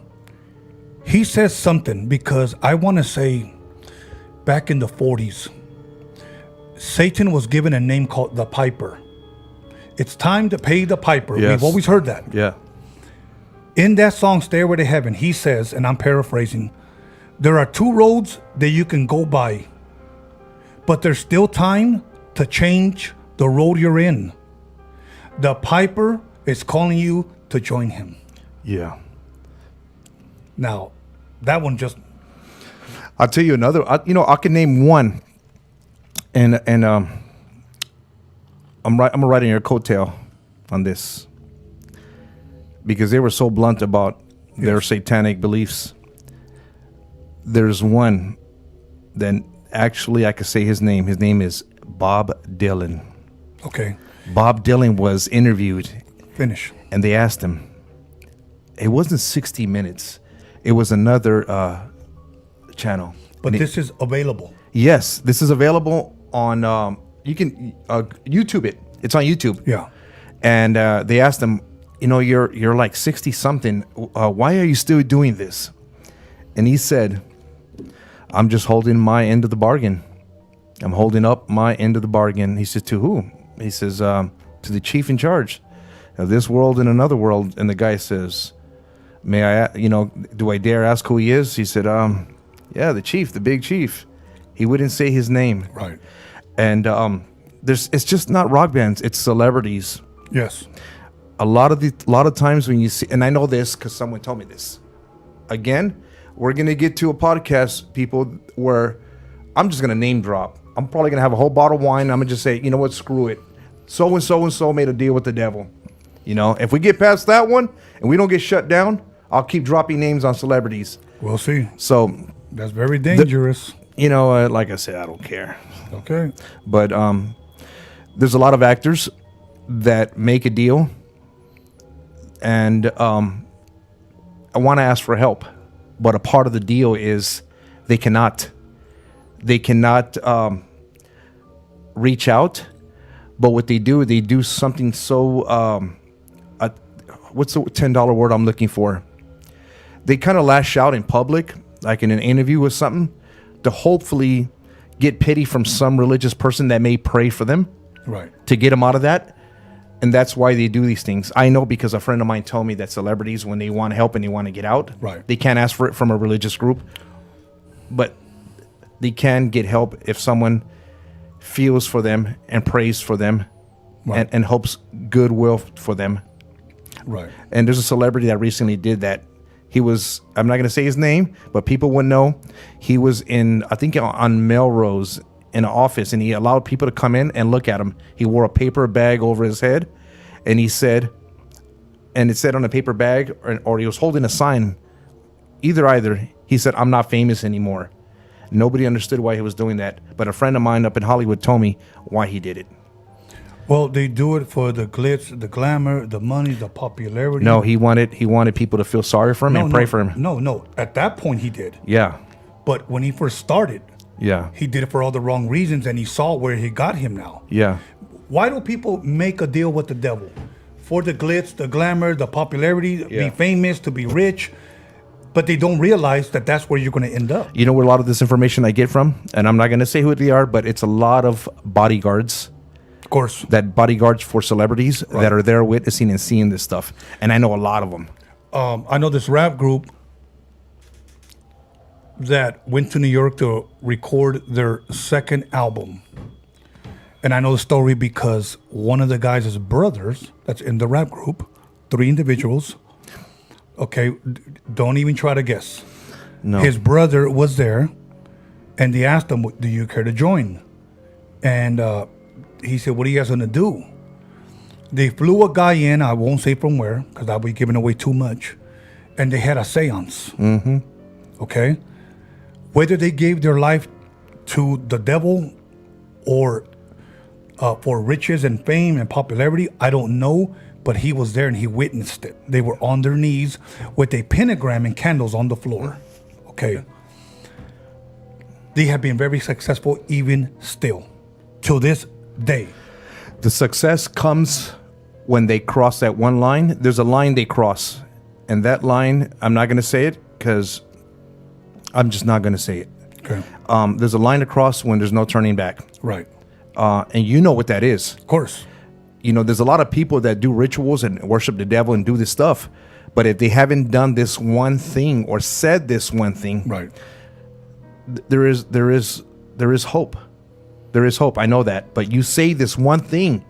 he says something because I want to say back in the 40s, Satan was given a name called the Piper. It's time to pay the piper. Yes. We've always heard that. Yeah. In that song, Stairway to Heaven, he says, and I'm paraphrasing, there are two roads that you can go by, but there's still time to change the road you're in. The piper is calling you to join him. Yeah. Now, that one just... I'll tell you another. I can name one, and I'm riding your coattail on this because they were so blunt about their satanic beliefs. There's one that actually I could say his name. His name is Bob Dylan. Okay. Bob Dylan was interviewed. Finish. And they asked him. It wasn't 60 Minutes. It was another channel. But this is available. Yes, this is available on. You can YouTube it. It's on YouTube. Yeah. And they asked him, you're like 60 something. Why are you still doing this? And he said, I'm just holding my end of the bargain. I'm holding up my end of the bargain. He said, to who? He says, to the chief in charge of this world and another world. And the guy says, may I, do I dare ask who he is? He said, yeah, the chief, the big chief. He wouldn't say his name. Right. And it's just not rock bands, it's celebrities. Yes. A lot of times when you see, and I know this because someone told me this. Again, we're gonna get to a podcast, people, where I'm just gonna name drop. I'm probably gonna have a whole bottle of wine. I'm gonna just say, you know what, screw it. So and so made a deal with the devil. If we get past that one and we don't get shut down, I'll keep dropping names on celebrities. We'll see. So that's very dangerous. Like I said, I don't care. Okay. But there's a lot of actors that make a deal, and I want to ask for help. But a part of the deal is they cannot reach out. But what they do something so what's the $10 word I'm looking for? They kind of lash out in public, like in an interview or something, to hopefully get pity from some religious person that may pray for them, right, to get them out of that. And that's why they do these things. I know because a friend of mine told me that celebrities, when they want help and they want to get out, right, they can't ask for it from a religious group, but they can get help if someone feels for them and prays for them, right, and hopes goodwill for them. Right. And there's a celebrity that recently did that. He was, I'm not going to say his name, but people would know. He was I think on Melrose in an office, and he allowed people to come in and look at him. He wore a paper bag over his head, and it said on the paper bag, or he was holding a sign, either, he said, I'm not famous anymore. Nobody understood why he was doing that, but a friend of mine up in Hollywood told me why he did it. Well, they do it for the glitz, the glamour, the money, the popularity. No, he wanted people to feel sorry for him and pray for him. No. At that point, he did. Yeah. But when he first started, yeah, he did it for all the wrong reasons, and he saw where he got him now. Yeah. Why do people make a deal with the devil? For the glitz, the glamour, the popularity, be famous, to be rich. But they don't realize that that's where you're going to end up. You know where a lot of this information I get from? And I'm not going to say who they are, but it's a lot of bodyguards. Of course. That bodyguards for celebrities that are there witnessing and seeing this stuff. And I know a lot of them. I know this rap group that went to New York to record their second album. And I know the story because one of the guys' brothers that's in the rap group, 3 individuals. Okay, don't even try to guess. No. His brother was there, and they asked him, do you care to join? And he said, what are you guys going to do? They flew a guy in, I won't say from where, because I'll be giving away too much. And they had a seance. Mm-hmm. Okay? Whether they gave their life to the devil or for riches and fame and popularity, I don't know. But he was there and he witnessed it. They were on their knees with a pentagram and candles on the floor. Okay. They have been very successful even still, till this day. The success comes when they cross that one line. There's a line they cross, And that line, I'm not going to say it because I'm just not going to say it. Okay. There's a line across when there's no turning back. Right. And you know what that is. Of course. You know, there's a lot of people that do rituals and worship the devil and do this stuff. But if they haven't done this one thing or said this one thing, right, there is hope. There is hope. I know that. But you say this one thing,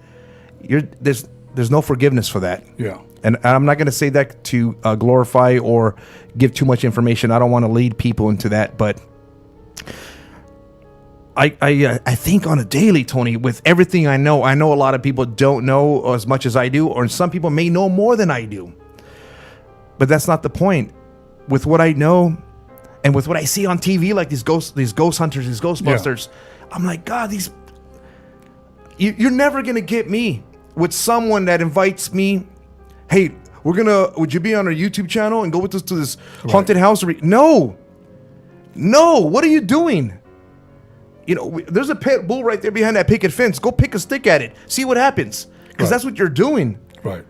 there's no forgiveness for that. Yeah. And I'm not going to say that to glorify or give too much information. I don't want to lead people into that. But I think on a daily, Tony, with everything I know a lot of people don't know as much as I do, or some people may know more than I do. But that's not the point. With what I know and with what I see on TV, like these ghost hunters, these Ghostbusters, I'm like, God, you're never going to get me with someone that invites me. Hey, would you be on our YouTube channel and go with us to this haunted house? No, what are you doing? You know, there's a pit bull right there behind that picket fence. Go pick a stick at it. See what happens. Because that's what you're doing. Right.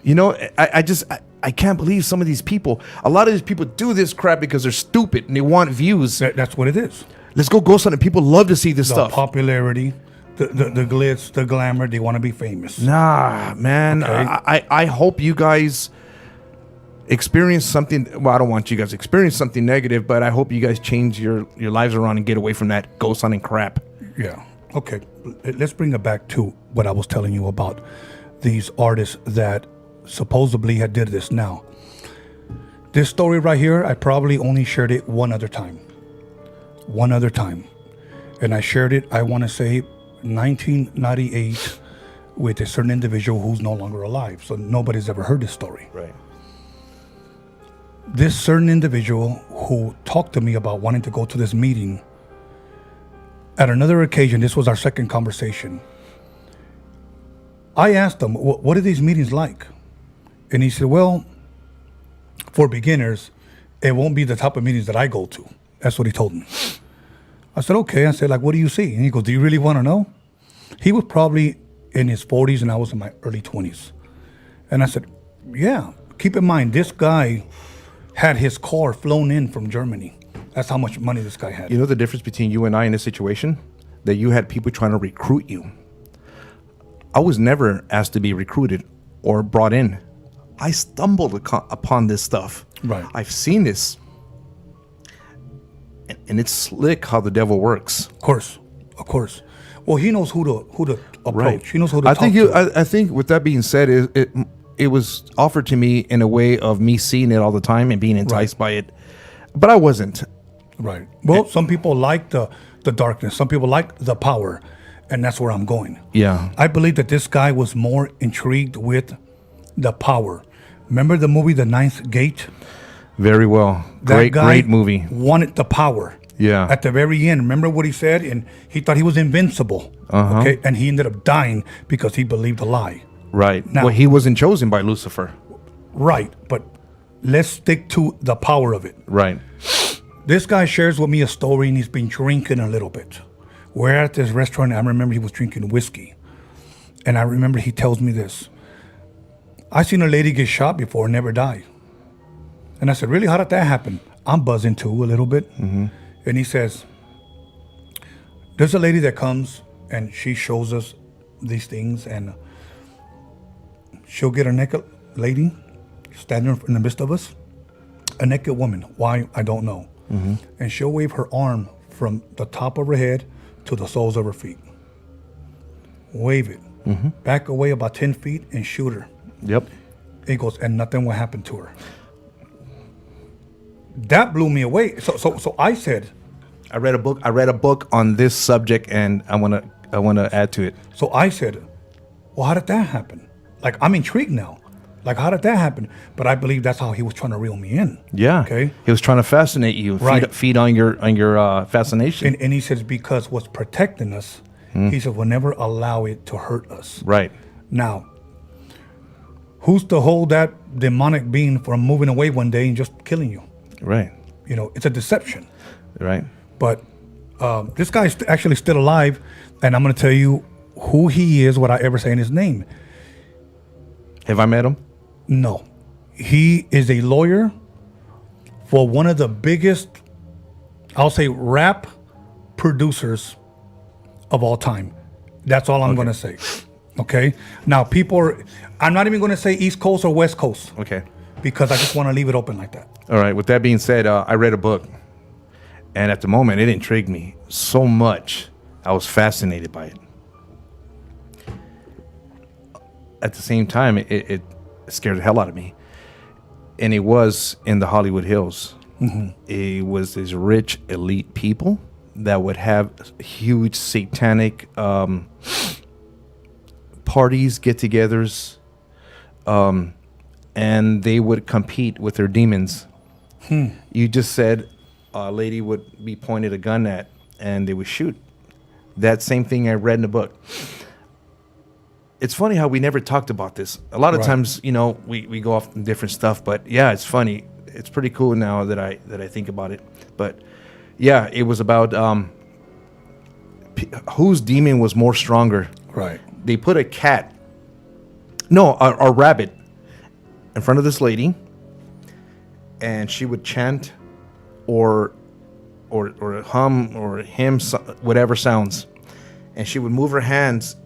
You know, I can't believe some of these people. A lot of these people do this crap because they're stupid and they want views. That's what it is. Let's go ghost hunting. People love to see this stuff. Popularity, the glitz, the glamour. They want to be famous. Nah, man. Okay. I hope you guys experience something. Well, I don't want you guys to experience something negative, but I hope you guys change your lives around and get away from that ghost hunting crap. Yeah. Okay. Let's bring it back to what I was telling you about these artists that supposedly had did this. Now, this story right here, I probably only shared it one other time. And I shared it, I want to say 1998 with a certain individual who's no longer alive. So nobody's ever heard this story. Right. This certain individual who talked to me about wanting to go to this meeting, at another occasion, this was our second conversation. I asked him, what are these meetings like? And he said, well, for beginners, it won't be the type of meetings that I go to. That's what he told me. I said, okay. I said, like, what do you see? And he goes, do you really want to know? He was probably in his 40s and I was in my early 20s. And I said, yeah. Keep in mind, this guy had his car flown in from Germany. That's how much money this guy had. You know the difference between you and I in this situation? That you had people trying to recruit you. I was never asked to be recruited or brought in. I stumbled upon this stuff. Right. I've seen this. And it's slick how the devil works. Of course. Well, he knows who to approach. Right. He knows who to talk to. I think with that being said, it was offered to me in a way of me seeing it all the time and being enticed by it. But I wasn't. Right. Well, some people like the darkness. Some people like the power. And that's where I'm going. Yeah. I believe that this guy was more intrigued with the power. Remember the movie The Ninth Gate? Very well. That guy great movie. Wanted the power. Yeah. At the very end, remember what he said? And he thought he was invincible. Uh-huh. Okay. And he ended up dying because he believed a lie. Right. Now, well, he wasn't chosen by Lucifer. Right. But let's stick to the power of it. Right. This guy shares with me a story and he's been drinking a little bit. We're at this restaurant. I remember he was drinking whiskey. And I remember he tells me this. I seen a lady get shot before and never die. And I said, really? How did that happen? I'm buzzing too a little bit. Mm-hmm. And he says, there's a lady that comes and she shows us these things and she'll get a naked lady standing in the midst of us. A naked woman. Why? I don't know. Mm-hmm. And she'll wave her arm from the top of her head to the soles of her feet. Wave it. Mm-hmm. Back away about 10 feet and shoot her. Yep. He goes, and nothing will happen to her. That blew me away. So I said, I read a book on this subject, and I wanna add to it. So I said, well, how did that happen? Like, I'm intrigued now. Like, how did that happen? But I believe that's how he was trying to reel me in. Yeah. Okay. He was trying to fascinate you. Right. Feed on your fascination. And he says because what's protecting us, he said, we'll never allow it to hurt us. Right. Now, who's to hold that demonic being from moving away one day and just killing you? Right. You know, it's a deception. Right. But this guy's actually still alive, and I'm going to tell you who he is without ever saying his name. Have I met him? No. He is a lawyer for one of the biggest, I'll say, rap producers of all time. That's all I'm going to say. Okay. Now, I'm not even going to say East Coast or West Coast. Okay. Because I just want to leave it open like that. All right. With that being said, I read a book, and at the moment, it intrigued me so much. I was fascinated by it. At the same time, it scared the hell out of me. And it was in the Hollywood Hills. Mm-hmm. It was these rich, elite people that would have huge satanic parties, get-togethers, and they would compete with their demons. You just said a lady would be pointed a gun at, and they would shoot. That same thing I read in the book. It's funny how we never talked about this. A lot of times, you know, we go off on different stuff, but yeah, it's funny. It's pretty cool now that I think about it. But yeah, it was about whose demon was more stronger. Right. They put a rabbit in front of this lady, and she would chant or hum or hymn whatever sounds, and she would move her hands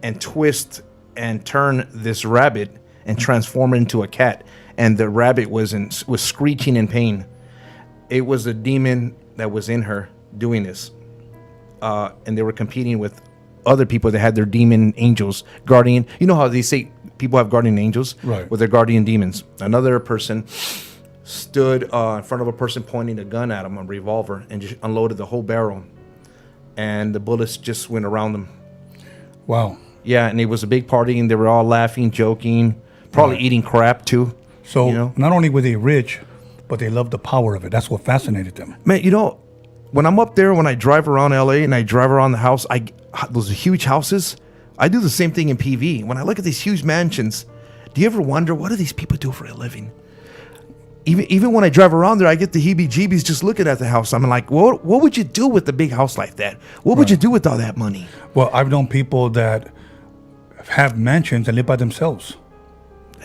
and twist and turn this rabbit and transform it into a cat, and the rabbit was screeching in pain. It was a demon that was in her doing this, and they were competing with other people that had their demon angels, guardian. You know how they say people have guardian angels, right, with their guardian demons. Another person stood in front of a person pointing a gun at him, a revolver, and just unloaded the whole barrel, and the bullets just went around them. Wow. Yeah, and it was a big party, and they were all laughing, joking, probably eating crap too. So you know? Not only were they rich, but they loved the power of it. That's what fascinated them. Man, you know, when I'm up there, when I drive around LA and I drive around the house, those huge houses, I do the same thing in PV. When I look at these huge mansions, do you ever wonder, what do these people do for a living? Even when I drive around there, I get the heebie-jeebies just looking at the house. I'm like, what would you do with a big house like that? What would you do with all that money? Well, I've known people that have mansions and live by themselves.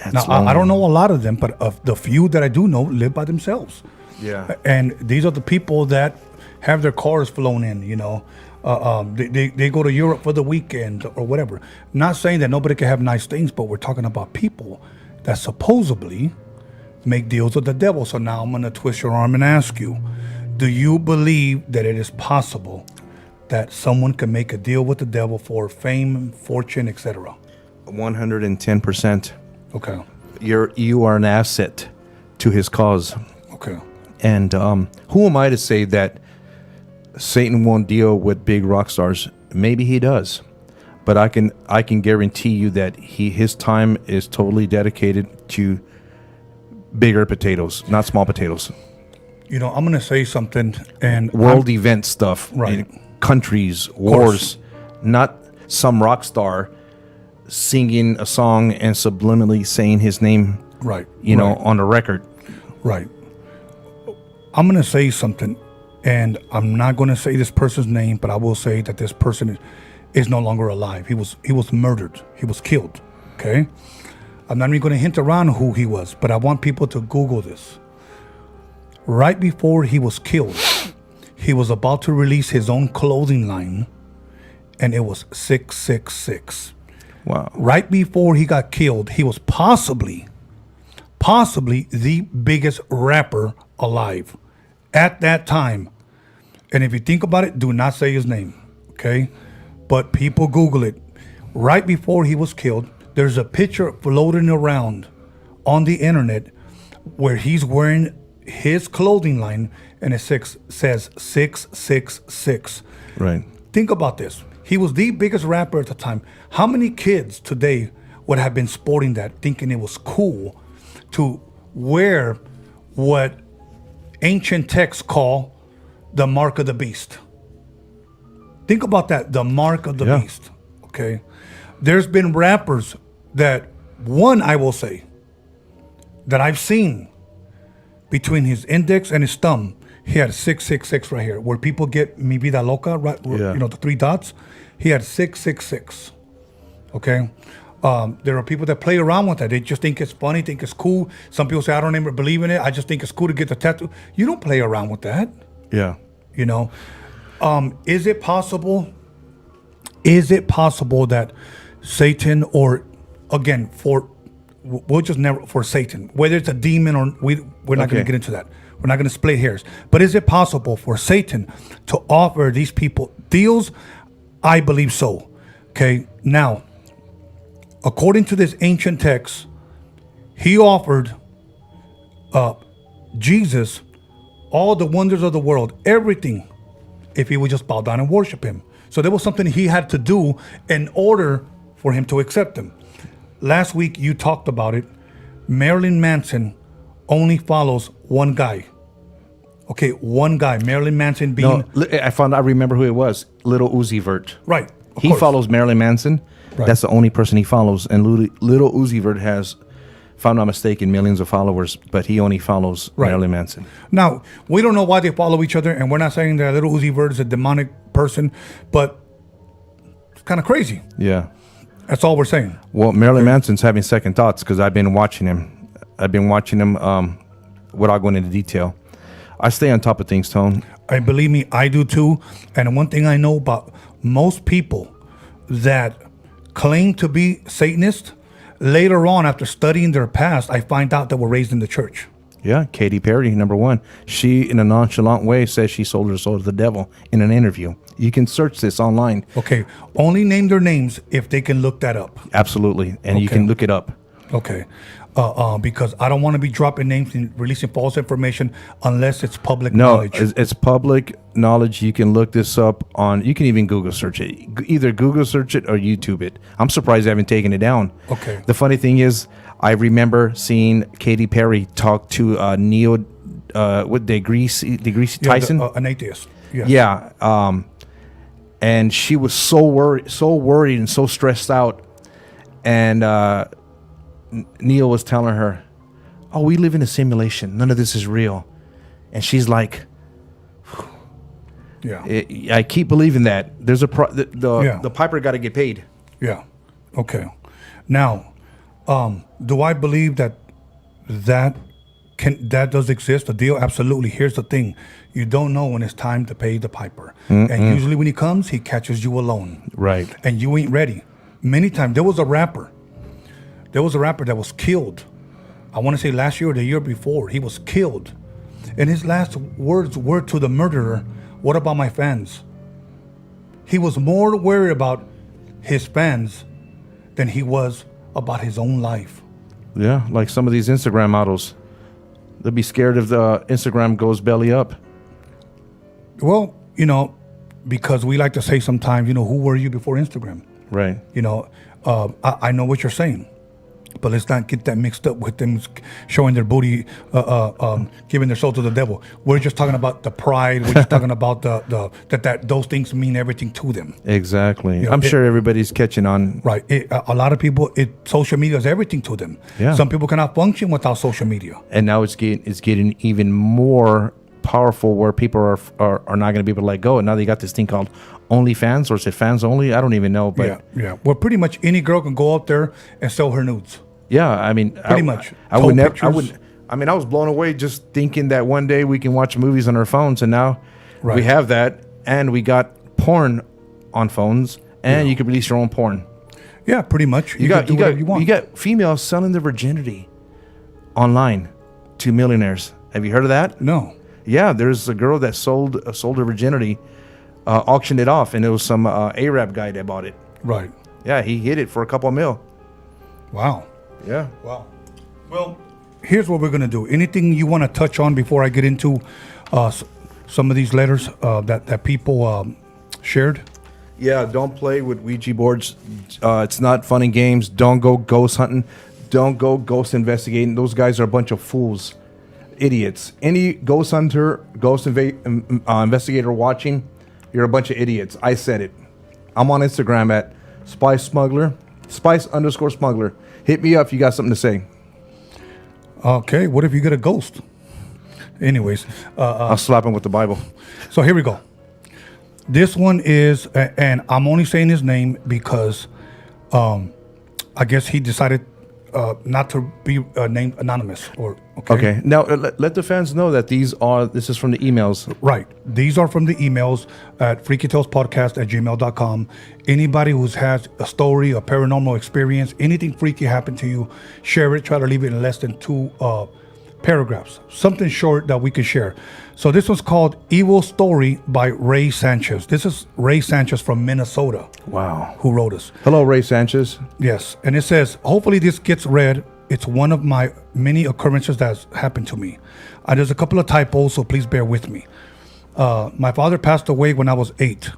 I don't know a lot of them, but of the few that I do know live by themselves. Yeah. And these are the people that have their cars flown in, you know. They go to Europe for the weekend or whatever. Not saying that nobody can have nice things, but we're talking about people that supposedly make deals with the devil. So now I'm going to twist your arm and ask you, do you believe that it is possible that someone can make a deal with the devil for fame, fortune, etc.? 110%. Okay. You are an asset to his cause. Okay. And who am I to say that Satan won't deal with big rock stars? Maybe he does, but I can guarantee you that his time is totally dedicated to bigger potatoes, not small potatoes. You know, I'm going to say something, and world event stuff, right? Countries, wars, not some rock star singing a song and subliminally saying his name, right? You know, on the record, right? I'm going to say something, and I'm not going to say this person's name, but I will say that this person is no longer alive. He was murdered. He was killed. Okay. I'm not even going to hint around who he was, but I want people to Google this. Right before he was killed, he was about to release his own clothing line, and it was 666. Wow. Right before he got killed, he was possibly the biggest rapper alive at that time. And if you think about it, do not say his name, okay? But people Google it. Right before he was killed, there's a picture floating around on the internet where he's wearing his clothing line, and it says 666. Right. Think about this. He was the biggest rapper at the time. How many kids today would have been sporting that, thinking it was cool to wear what ancient texts call the mark of the beast? Think about that, the mark of the beast, okay? There's been rappers that, one, I will say, that I've seen between his index and his thumb, he had 666 right here, where people get mi vida loca, right? You know, the three dots. He had 666, okay? There are people that play around with that. They just think it's funny, think it's cool. Some people say, I don't even believe in it. I just think it's cool to get the tattoo. You don't play around with that. Yeah. You know, is it possible? Is it possible that Satan, or again, we'll just never for Satan, whether it's a demon or we're not going to get into that. We're not going to split hairs. But is it possible for Satan to offer these people deals? I believe so. Okay. Now, according to this ancient text, he offered Jesus all the wonders of the world, everything, if he would just bow down and worship him. So there was something he had to do in order for him to accept him. Last week you talked about it. Marilyn Manson only follows one guy. Okay, one guy. Marilyn Manson being... No, I remember who it was. Little Uzi Vert. Right. He follows Marilyn Manson. Right. That's the only person he follows. And Little Uzi Vert has, if I'm not mistaken, millions of followers, but he only follows Marilyn Manson. Now, we don't know why they follow each other, and we're not saying that Little Uzi Vert is a demonic person, but it's kind of crazy. Yeah. That's all we're saying. Well, Marilyn Manson's having second thoughts because I've been watching him. Without going into detail. I stay on top of things, Tone. I believe me, I do too. And one thing I know about most people that claim to be Satanists, later on, after studying their past, I find out that were raised in the church. Yeah, Katy Perry, number one. She, in a nonchalant way, says she sold her soul to the devil in an interview. You can search this online. Okay, only name their names if they can look that up. Absolutely, and you can look it up. Okay, because I don't want to be dropping names and releasing false information unless it's public knowledge. No, it's public knowledge. You can look this up on, you can even Google search it. Either Google search it or YouTube it. I'm surprised I haven't taken it down. Okay. The funny thing is, I remember seeing Katy Perry talk to Neil, DeGrasse Tyson? An atheist. Yes. Yeah. And she was so worried and so stressed out. And Neil was telling her, "Oh, we live in a simulation. None of this is real." And she's like, "Yeah, I keep believing that. There's the piper got to get paid." Yeah. Okay. Now, do I believe that does exist? The deal, absolutely. Here's the thing: you don't know when it's time to pay the piper, and usually when he comes, he catches you alone. Right. And you ain't ready. Many times there was a rapper that was killed. I want to say last year or the year before. He was killed. And his last words were to the murderer, "What about my fans?" He was more worried about his fans than he was about his own life. Yeah, like some of these Instagram models. They'll be scared if the Instagram goes belly up. Well, because we like to say sometimes, who were you before Instagram? Right. I know what you're saying. But let's not get that mixed up with them showing their booty, giving their soul to the devil. We're just talking about the pride. We're just talking about that those things mean everything to them. Exactly. I'm sure everybody's catching on. Right. A lot of people, social media is everything to them. Yeah. Some people cannot function without social media. And now it's getting even more powerful, where people are not going to be able to let go. And now they got this thing called OnlyFans, or is it fans only? I don't even know. But yeah. Well, pretty much any girl can go out there and sell her nudes. Yeah, I mean, pretty much. I would never. I was blown away just thinking that one day we can watch movies on our phones, and now we have that, and we got porn on phones, and you can release your own porn. Yeah, pretty much. You got females selling their virginity online to millionaires. Have you heard of that? No. Yeah, there's a girl that sold her virginity, auctioned it off, and it was some Arab guy that bought it. Right. Yeah, he hit it for a couple of mil. Wow. Yeah. Wow. Well, here's what we're going to do. Anything you want to touch on before I get into some of these letters that people shared? Yeah, don't play with Ouija boards. It's not fun and games. Don't go ghost hunting. Don't go ghost investigating. Those guys are a bunch of fools, idiots. Any ghost hunter, investigator watching, you're a bunch of idiots. I said it. I'm on Instagram at Spice_smuggler. Hit me up if you got something to say. Okay, what if you get a ghost? Anyways. I'll slap him with the Bible. So here we go. This one is, and I'm only saying his name because I guess he decided not to be named anonymous. Okay. Now let the fans know that this is from the emails. Right. These are from the emails at freakytalespodcast@gmail.com. Anybody who has a story, a paranormal experience, anything freaky happened to you, share it. Try to leave it in less than 2 paragraphs. Something short that we can share. So this one's called Evil Story by Ray Sanchez. This is Ray Sanchez from Minnesota. Wow. Who wrote us. Hello, Ray Sanchez. Yes. And it says, hopefully this gets read. It's one of my many occurrences that's happened to me. There's a couple of typos, so please bear with me. My father passed away when I was 8.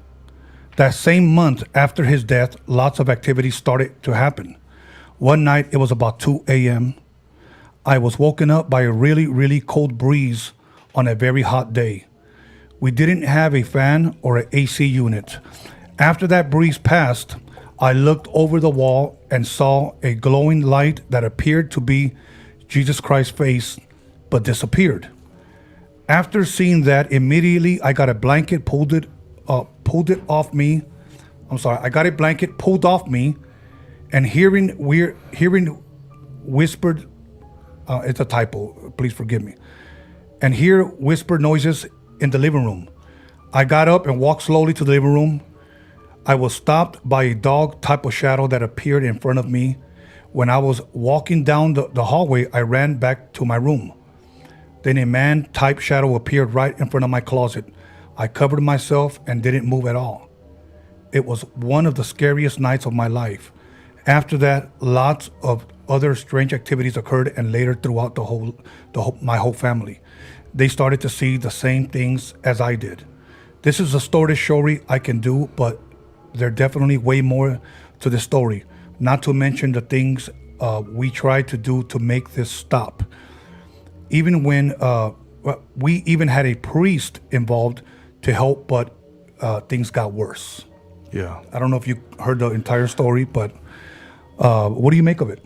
That same month after his death, lots of activities started to happen. One night, it was about 2 a.m. I was woken up by a really, really cold breeze on a very hot day. We didn't have a fan or an AC unit. After that breeze passed, I looked over the wall and saw a glowing light that appeared to be Jesus Christ's face, but disappeared. After seeing that, immediately I got a blanket pulled it off me. I got a blanket pulled off me, and hearing whispered. It's a typo. Please forgive me. And hear whispered noises in the living room. I got up and walked slowly to the living room. I was stopped by a dog type of shadow that appeared in front of me. When I was walking down the hallway, I ran back to my room. Then a man type shadow appeared right in front of my closet. I covered myself and didn't move at all. It was one of the scariest nights of my life. After that, lots of other strange activities occurred, and later throughout my whole family. They started to see the same things as I did. This is the shortest story I can do, but there's definitely way more to the story. Not to mention the things we tried to do to make this stop. Even when we even had a priest involved to help, but things got worse. Yeah. I don't know if you heard the entire story, but what do you make of it?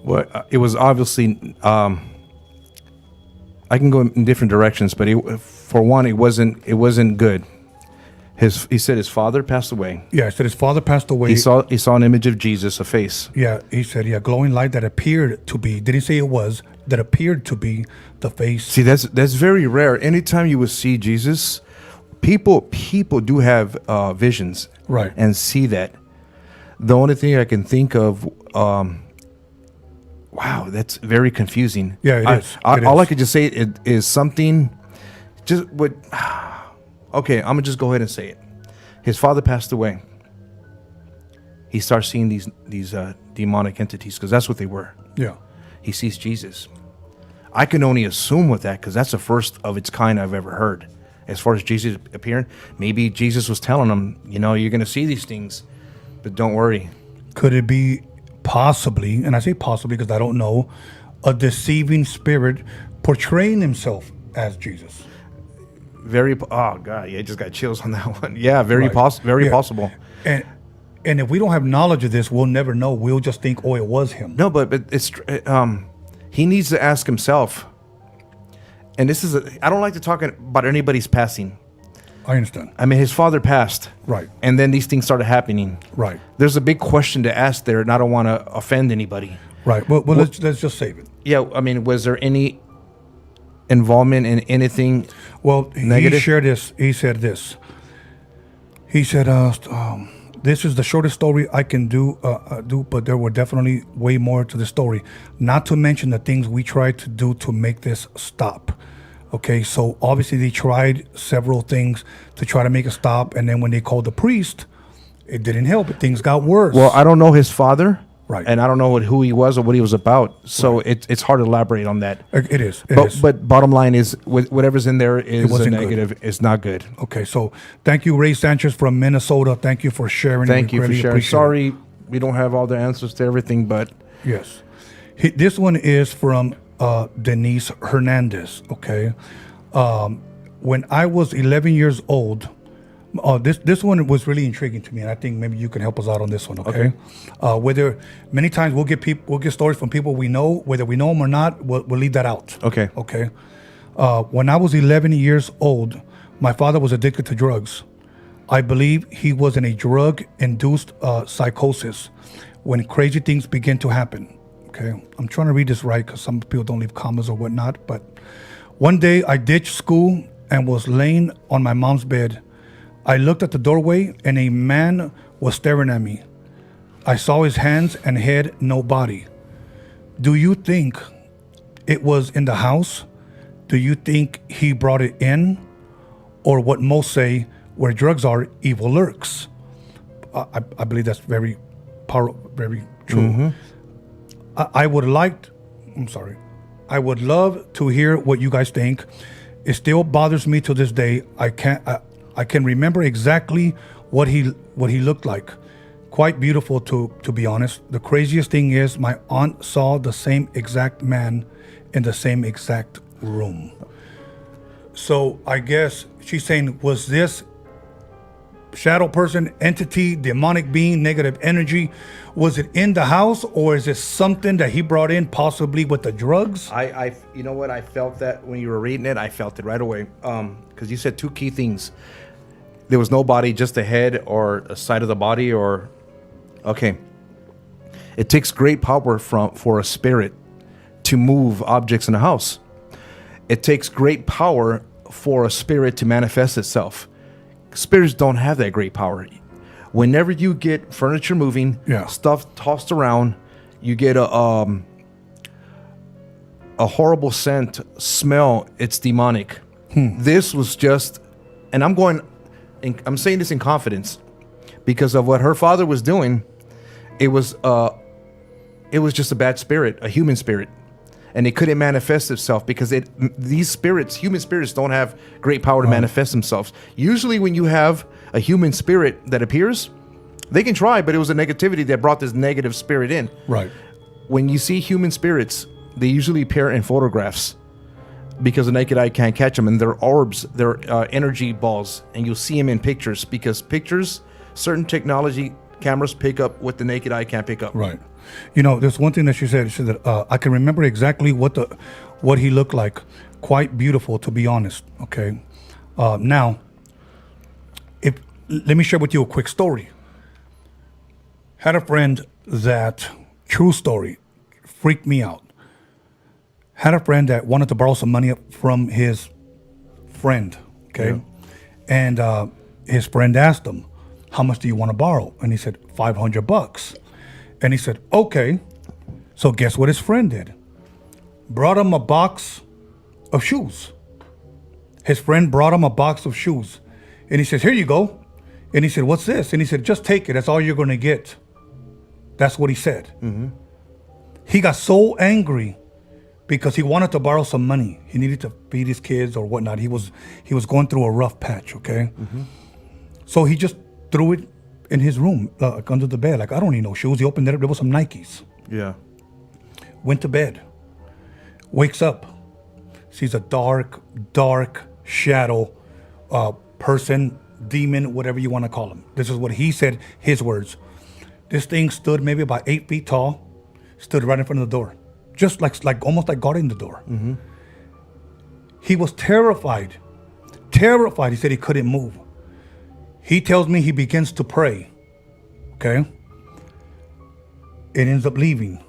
Well, it was obviously. I can go in different directions, but for one, it wasn't good. He said his father passed away. Yeah, he said his father passed away. He saw an image of Jesus, a face. Yeah, he said, glowing light that appeared to be. Didn't say it was. That appeared to be the face. See, that's very rare. Anytime you would see Jesus, people do have visions, right, and see that. The only thing I can think of. Wow, that's very confusing. Yeah, it is. All I could just say is something. Just what? Okay, I'm gonna just go ahead and say it. His father passed away. He starts seeing these demonic entities, because that's what they were. Yeah. He sees Jesus. I can only assume with that, because that's the first of its kind I've ever heard. As far as Jesus appearing, maybe Jesus was telling him, you're gonna see these things, but don't worry. Could it be possibly, and I say possibly because I don't know, a deceiving spirit portraying himself as Jesus? Oh God, yeah, I just got chills on that one. Yeah, very possible. And if we don't have knowledge of this, we'll never know. We'll just think, oh, it was him. No, but it's he needs to ask himself. And I don't like to talk about anybody's passing. I understand. I mean, his father passed. Right. And then these things started happening. Right. There's a big question to ask there, and I don't want to offend anybody. Right. Well, let's just save it. Yeah. I mean, was there any involvement in anything negative? He shared this. He said this. He said, this is the shortest story I can do, but there were definitely way more to the story. Not to mention the things we tried to do to make this stop. Okay, so obviously they tried several things to try to make it stop, and then when they called the priest, it didn't help. Things got worse. Well, I don't know his father, right, and I don't know who he was or what he was about, so right. It's hard to elaborate on that. It is. But bottom line is, whatever's in there is a negative. Good. It's not good. Okay, so thank you, Ray Sanchez from Minnesota. Thank you for sharing. Thank you for sharing. Sorry, we don't have all the answers to everything, but yes, this one is from Denise Hernandez. Okay, when I was 11 years old, this one was really intriguing to me, and I think maybe you can help us out on this one. Okay. Whether many times we'll get stories from people we know, whether we know them or not, we'll leave that out. Okay. Okay. When I was 11 years old, my father was addicted to drugs. I believe he was in a drug-induced psychosis. when crazy things begin to happen. Okay, I'm trying to read this right because some people don't leave commas or whatnot. But one day I ditched school and was laying on my mom's bed. I looked at the doorway and a man was staring at me. I saw his hands and head, no body. Do you think it was in the house? Do you think he brought it in? Or what most say, where drugs are, evil lurks? I believe that's very very true. I would love to hear what you guys think. It still bothers me to this day. I can remember exactly what he looked like. Quite beautiful to be honest. The craziest thing is my aunt saw the same exact man in the same exact room. So I guess she's saying, was this shadow person, entity, demonic being, negative energy, was it in the house, or is it something that he brought in possibly with the drugs? I you know what, I felt that when you were reading it, I felt it right away. Because you said two key things. There was no body, just a head or a side of the body, or okay. It takes great power for a spirit to move objects in a house. It takes great power for a spirit to manifest itself. Spirits don't have that great power. Whenever you get furniture moving, stuff tossed around, you get a horrible scent, smell, it's demonic. This was just, and I'm saying this in confidence because of what her father was doing. It was just a bad spirit, a human spirit. And it couldn't manifest itself because these spirits, human spirits, don't have great power to manifest themselves. Usually when you have a human spirit that appears, they can try, but it was a negativity that brought this negative spirit in. Right. When you see human spirits, they usually appear in photographs because the naked eye can't catch them. And they're orbs, they're energy balls. And you'll see them in pictures because pictures, certain technology cameras pick up what the naked eye can't pick up. Right. You know, there's one thing that she said. She said that I can remember exactly what he looked like. Quite beautiful, to be honest. Okay. Now, let me share with you a quick story. Had a friend that, true story, freaked me out. Had a friend that wanted to borrow some money from his friend. Okay. And his friend asked him, "How much do you want to borrow?" And he said, $500. And he said, okay. So guess what his friend did? Brought him a box of shoes. His friend brought him a box of shoes. And he says, here you go. And he said, what's this? And he said, just take it. That's all you're going to get. That's what he said. He got so angry because he wanted to borrow some money. He needed to feed his kids or whatnot. He was going through a rough patch, okay? So he just threw it in his room, under the bed. Like, I don't need no shoes. He opened it up. There was some Nikes. Yeah. Went to bed. Wakes up. Sees a dark shadow, person, demon, whatever you want to call him. This is what he said, his words. This thing stood maybe about 8 feet tall, stood right in front of the door. Just like almost like guarding the door. He was terrified. Terrified. He said he couldn't move. He tells me he begins to pray, okay? It ends up leaving,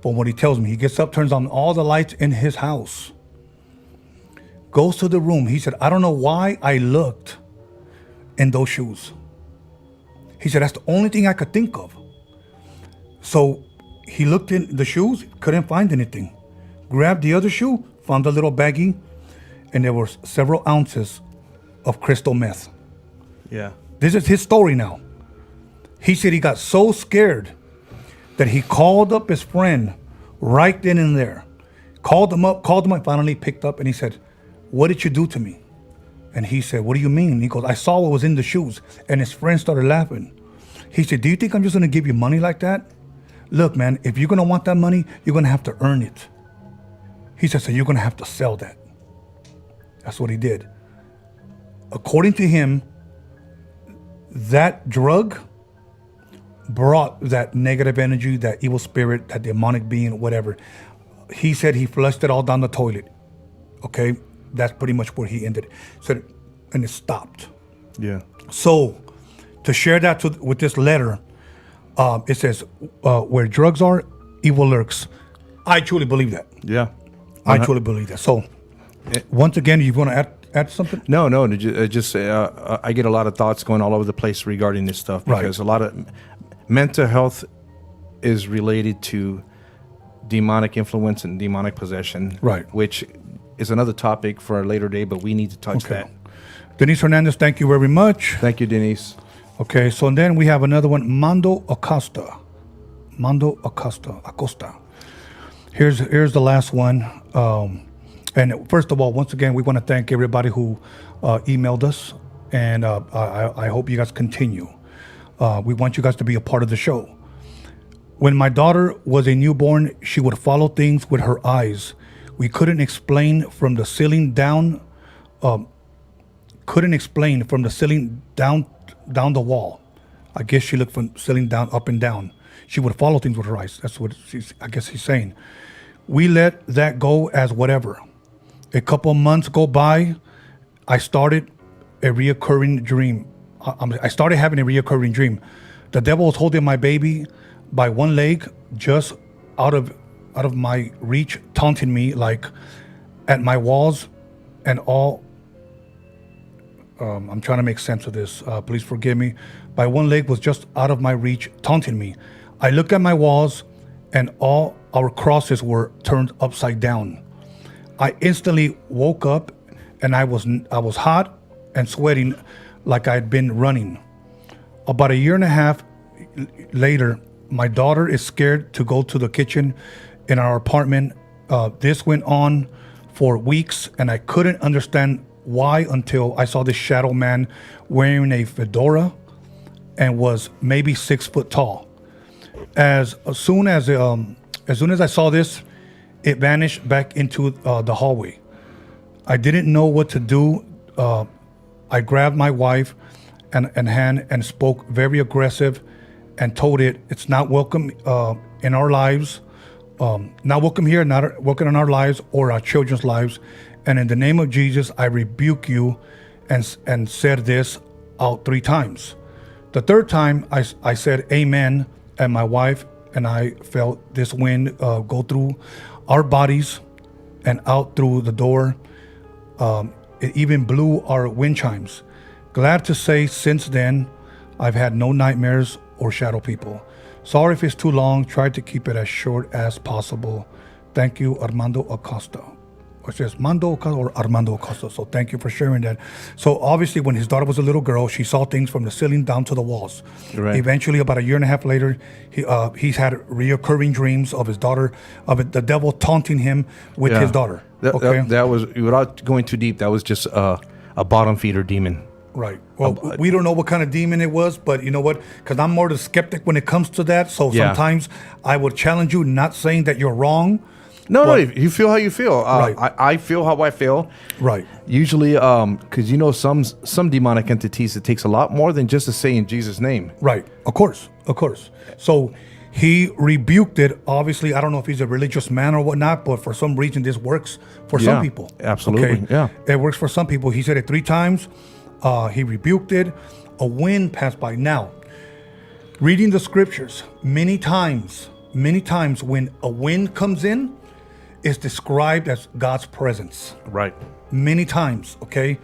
from what he tells me. He gets up, turns on all the lights in his house, goes to the room. He said, I don't know why I looked in those shoes. He said, that's the only thing I could think of. So he looked in the shoes, couldn't find anything. Grabbed the other shoe, found a little baggie, and there were several ounces of crystal meth. Yeah. This is his story now. He said he got so scared that he called up his friend right then and there. Called him up, finally picked up, and he said, what did you do to me? And he said, what do you mean? He goes, I saw what was in the shoes. And his friend started laughing. He said, do you think I'm just going to give you money like that? Look, man, if you're going to want that money, you're going to have to earn it. He said, so you're going to have to sell that. That's what he did. According to him, that drug brought that negative energy, that evil spirit, that demonic being, whatever. He said he flushed it all down the toilet. Okay? That's pretty much where he ended. So, and it stopped. Yeah. So, to share that with this letter, It says, where drugs are, evil lurks. I truly believe that. Yeah. I truly believe that. So, once again, you want to add something? No, just I get a lot of thoughts going all over the place regarding this stuff because a lot of mental health is related to demonic influence and demonic possession, right? Which is another topic for a later day, but we need to touch that. Denise Hernandez, thank you very much. Thank you, Denise. Okay, so then we have another one, Mando Acosta. Acosta. Here's the last one. And first of all, once again, we want to thank everybody who emailed us, and I hope you guys continue. We want you guys to be a part of the show. When my daughter was a newborn, she would follow things with her eyes. We couldn't explain from the ceiling down. Down the wall. I guess she looked from ceiling down, up and down. She would follow things with her eyes. That's what I guess he's saying. We let that go as whatever. A couple months go by. I started a reoccurring dream. I started having a reoccurring dream. The devil was holding my baby by one leg, just out of my reach, taunting me like at my walls and all. I'm trying to make sense of this. Please forgive me. By one leg was just out of my reach, taunting me. I looked at my walls, and all our crosses were turned upside down. I instantly woke up, and I was hot and sweating like I'd been running. About a year and a half later, my daughter is scared to go to the kitchen in our apartment. This went on for weeks, and I couldn't understand why until I saw this shadow man wearing a fedora and was maybe 6 foot tall. As soon as I saw this, it vanished back into the hallway. I didn't know what to do. I grabbed my wife and hand and spoke very aggressive and told it it's not welcome in our lives, not welcome here, not welcome in our lives or our children's lives. And in the name of Jesus, I rebuke you, and said this out 3 times. The third time, I said amen, and my wife and I felt this wind go through our bodies and out through the door. It even blew our wind chimes. Glad to say since then, I've had no nightmares or shadow people. Sorry if it's too long. Tried to keep it as short as possible. Thank you, Armando Acosta. Or it says Mando Acosta or Armando Acosta. So thank you for sharing that. So obviously when his daughter was a little girl, she saw things from the ceiling down to the walls. Right. Eventually, about a year and a half later, he's had reoccurring dreams of his daughter, of the devil taunting him with his daughter. That was, without going too deep, that was just a bottom feeder demon. Right. Well, we don't know what kind of demon it was, but you know what? Because I'm more the skeptic when it comes to that. So sometimes I would challenge you, not saying that you're wrong. No, you feel how you feel. Right. I feel how I feel. Right. Usually, because you know some demonic entities, it takes a lot more than just to say in Jesus' name. Right. Of course. So he rebuked it. Obviously, I don't know if he's a religious man or whatnot, but for some reason this works for some people. Absolutely. Okay? Yeah. It works for some people. He said it 3 times. He rebuked it. A wind passed by. Now, reading the scriptures, many times when a wind comes in, it's described as God's presence. Right. Many times, okay?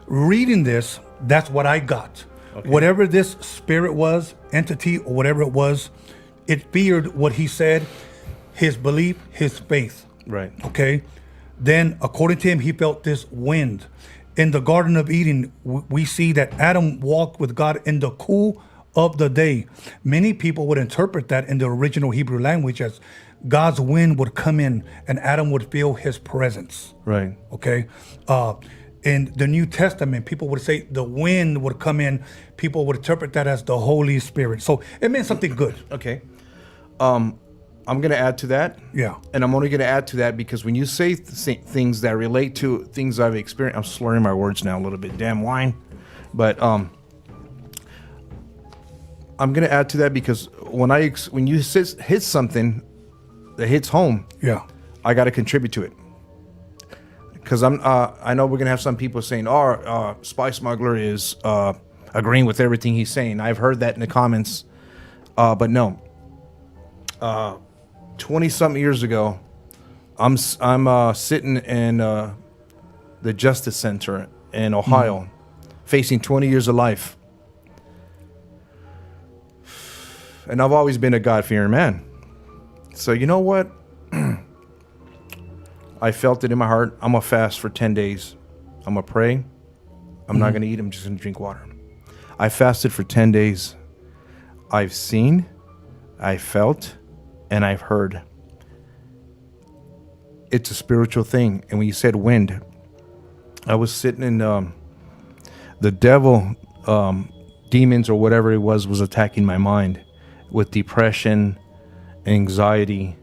Reading this, that's what I got. Okay. Whatever this spirit was, entity, or whatever it was, it feared what he said, his belief, his faith. Right. Okay? Then, according to him, he felt this wind. In the Garden of Eden, we see that Adam walked with God in the cool of the day. Many people would interpret that in the original Hebrew language as God's wind would come in and Adam would feel his presence. Right. Okay. In the New Testament, people would say the wind would come in. People would interpret that as the Holy Spirit. So it meant something good. Okay. I'm going to add to that. Yeah. And I'm only going to add to that because when you say things that relate to things I've experienced, I'm slurring my words now a little bit. Damn wine. But I'm going to add to that because when you hit something that hits home, yeah, I got to contribute to it. Because I know we're going to have some people saying, Spy Smuggler is agreeing with everything he's saying. I've heard that in the comments. But no, 20-something years ago, I'm sitting in the Justice Center in Ohio, facing 20 years of life. And I've always been a God-fearing man. So you know what? I felt it in my heart. I'm going to fast for 10 days. I'm going to pray. I'm not going to eat. I'm just going to drink water. I fasted for 10 days. I've seen, I felt, and I've heard. It's a spiritual thing. And when you said wind, I was sitting in the devil, demons or whatever it was attacking my mind with depression, anxiety,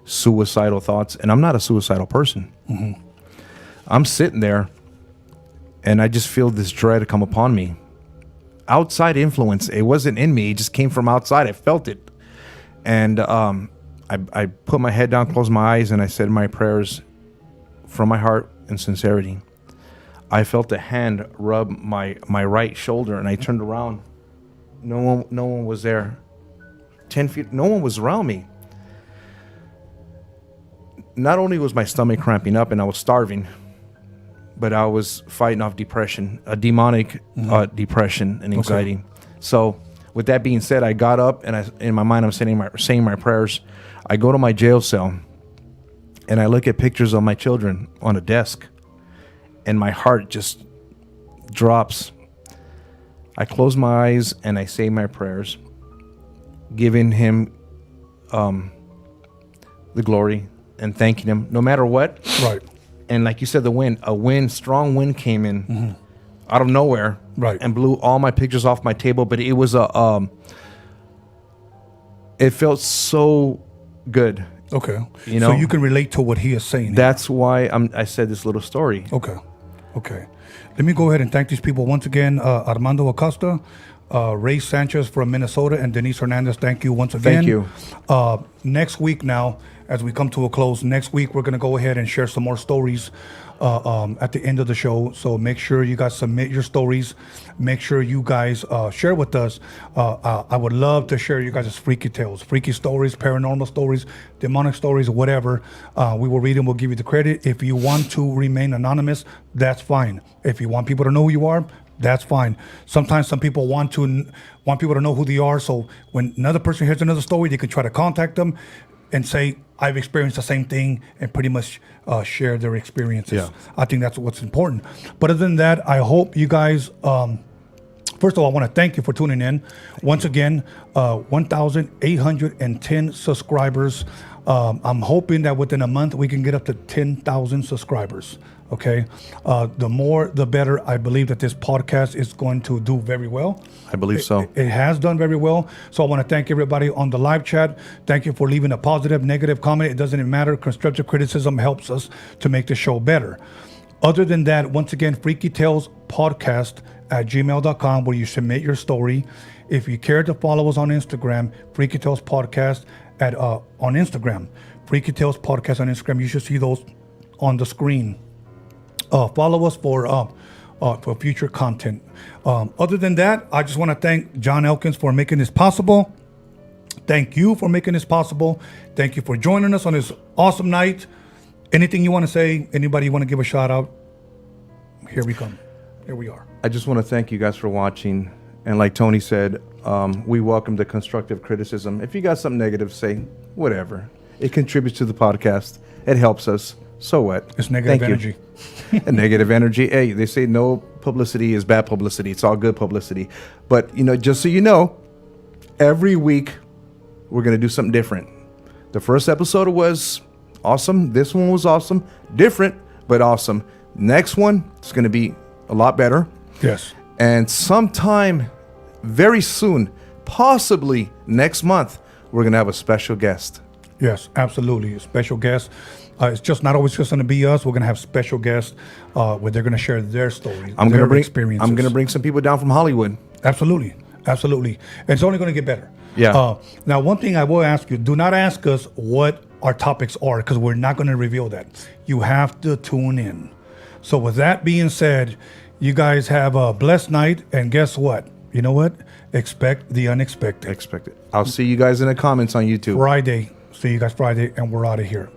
suicidal thoughts. And I'm not a suicidal person. I'm sitting there and I just feel this dread come upon me. Outside influence. It wasn't in me. It just came from outside. I felt it. And I put my head down, closed my eyes, and I said my prayers from my heart in sincerity. I felt a hand rub my right shoulder, and I turned around. No one was there. 10 feet, no one was around me. Not only was my stomach cramping up and I was starving, but I was fighting off depression, a demonic depression and anxiety. Okay. So with that being said, I got up and in my mind, I'm saying my prayers. I go to my jail cell and I look at pictures of my children on a desk and my heart just drops. I close my eyes and I say my prayers, giving him the glory and thanking him no matter what. Right. And like you said, strong wind came in out of nowhere, right, and blew all my pictures off my table. But it was it felt so good. Okay. You know, so you can relate to what he is saying. That's why I said this little story. Okay. Okay. Let me go ahead and thank these people once again. Armando Acosta, Ray Sanchez from Minnesota, and Denise Hernandez. Thank you once again. Thank you. Next week now, as we come to a close, next week we're going to go ahead and share some more stories at the end of the show. So make sure you guys submit your stories. Make sure you guys share with us. I would love to share you guys' freaky tales, freaky stories, paranormal stories, demonic stories, whatever. We will read them. We'll give you the credit. If you want to remain anonymous, that's fine. If you want people to know who you are, that's fine. Sometimes some people want people to know who they are. So when another person hears another story, they can try to contact them and say, I've experienced the same thing, and pretty much share their experiences. Yeah. I think that's what's important. But other than that, I hope you guys, first of all, I want to thank you for tuning in. Once again, 1,810 subscribers. I'm hoping that within a month we can get up to 10,000 subscribers. Okay. The more, the better. I believe that this podcast is going to do very well. I believe so. It has done very well. So I want to thank everybody on the live chat. Thank you for leaving a positive, negative comment. It doesn't even matter. Constructive criticism helps us to make the show better. Other than that, once again, freakytalespodcast@gmail.com, where you submit your story. If you care to follow us on Instagram, Freaky Tales Podcast on Instagram. Freaky Tales Podcast on Instagram. You should see those on the screen. Follow us for future content. Other than that, I just want to thank John Elkins for making this possible. Thank you for making this possible. Thank you for joining us on this awesome night. Anything you want to say? Anybody you want to give a shout out? Here we come. Here we are. I just want to thank you guys for watching. And like Tony said, we welcome the constructive criticism. If you got something negative to say, whatever. It contributes to the podcast. It helps us. So what? It's negative energy. And negative energy. Hey, they say no publicity is bad publicity. It's all good publicity. But, just so you know, every week we're going to do something different. The first episode was awesome. This one was awesome. Different, but awesome. Next one is going to be a lot better. Yes. And sometime very soon, possibly next month, we're going to have a special guest. Yes, absolutely. A special guest. It's just not always just going to be us. We're going to have special guests where they're going to share their stories, their experiences. I'm going to bring some people down from Hollywood. Absolutely. Absolutely. And it's only going to get better. Yeah. Now, one thing I will ask you, do not ask us what our topics are, because we're not going to reveal that. You have to tune in. So with that being said, you guys have a blessed night. And guess what? you know what? Expect the unexpected. Expect it. I'll see you guys in the comments on YouTube. Friday. See you guys Friday, and we're out of here.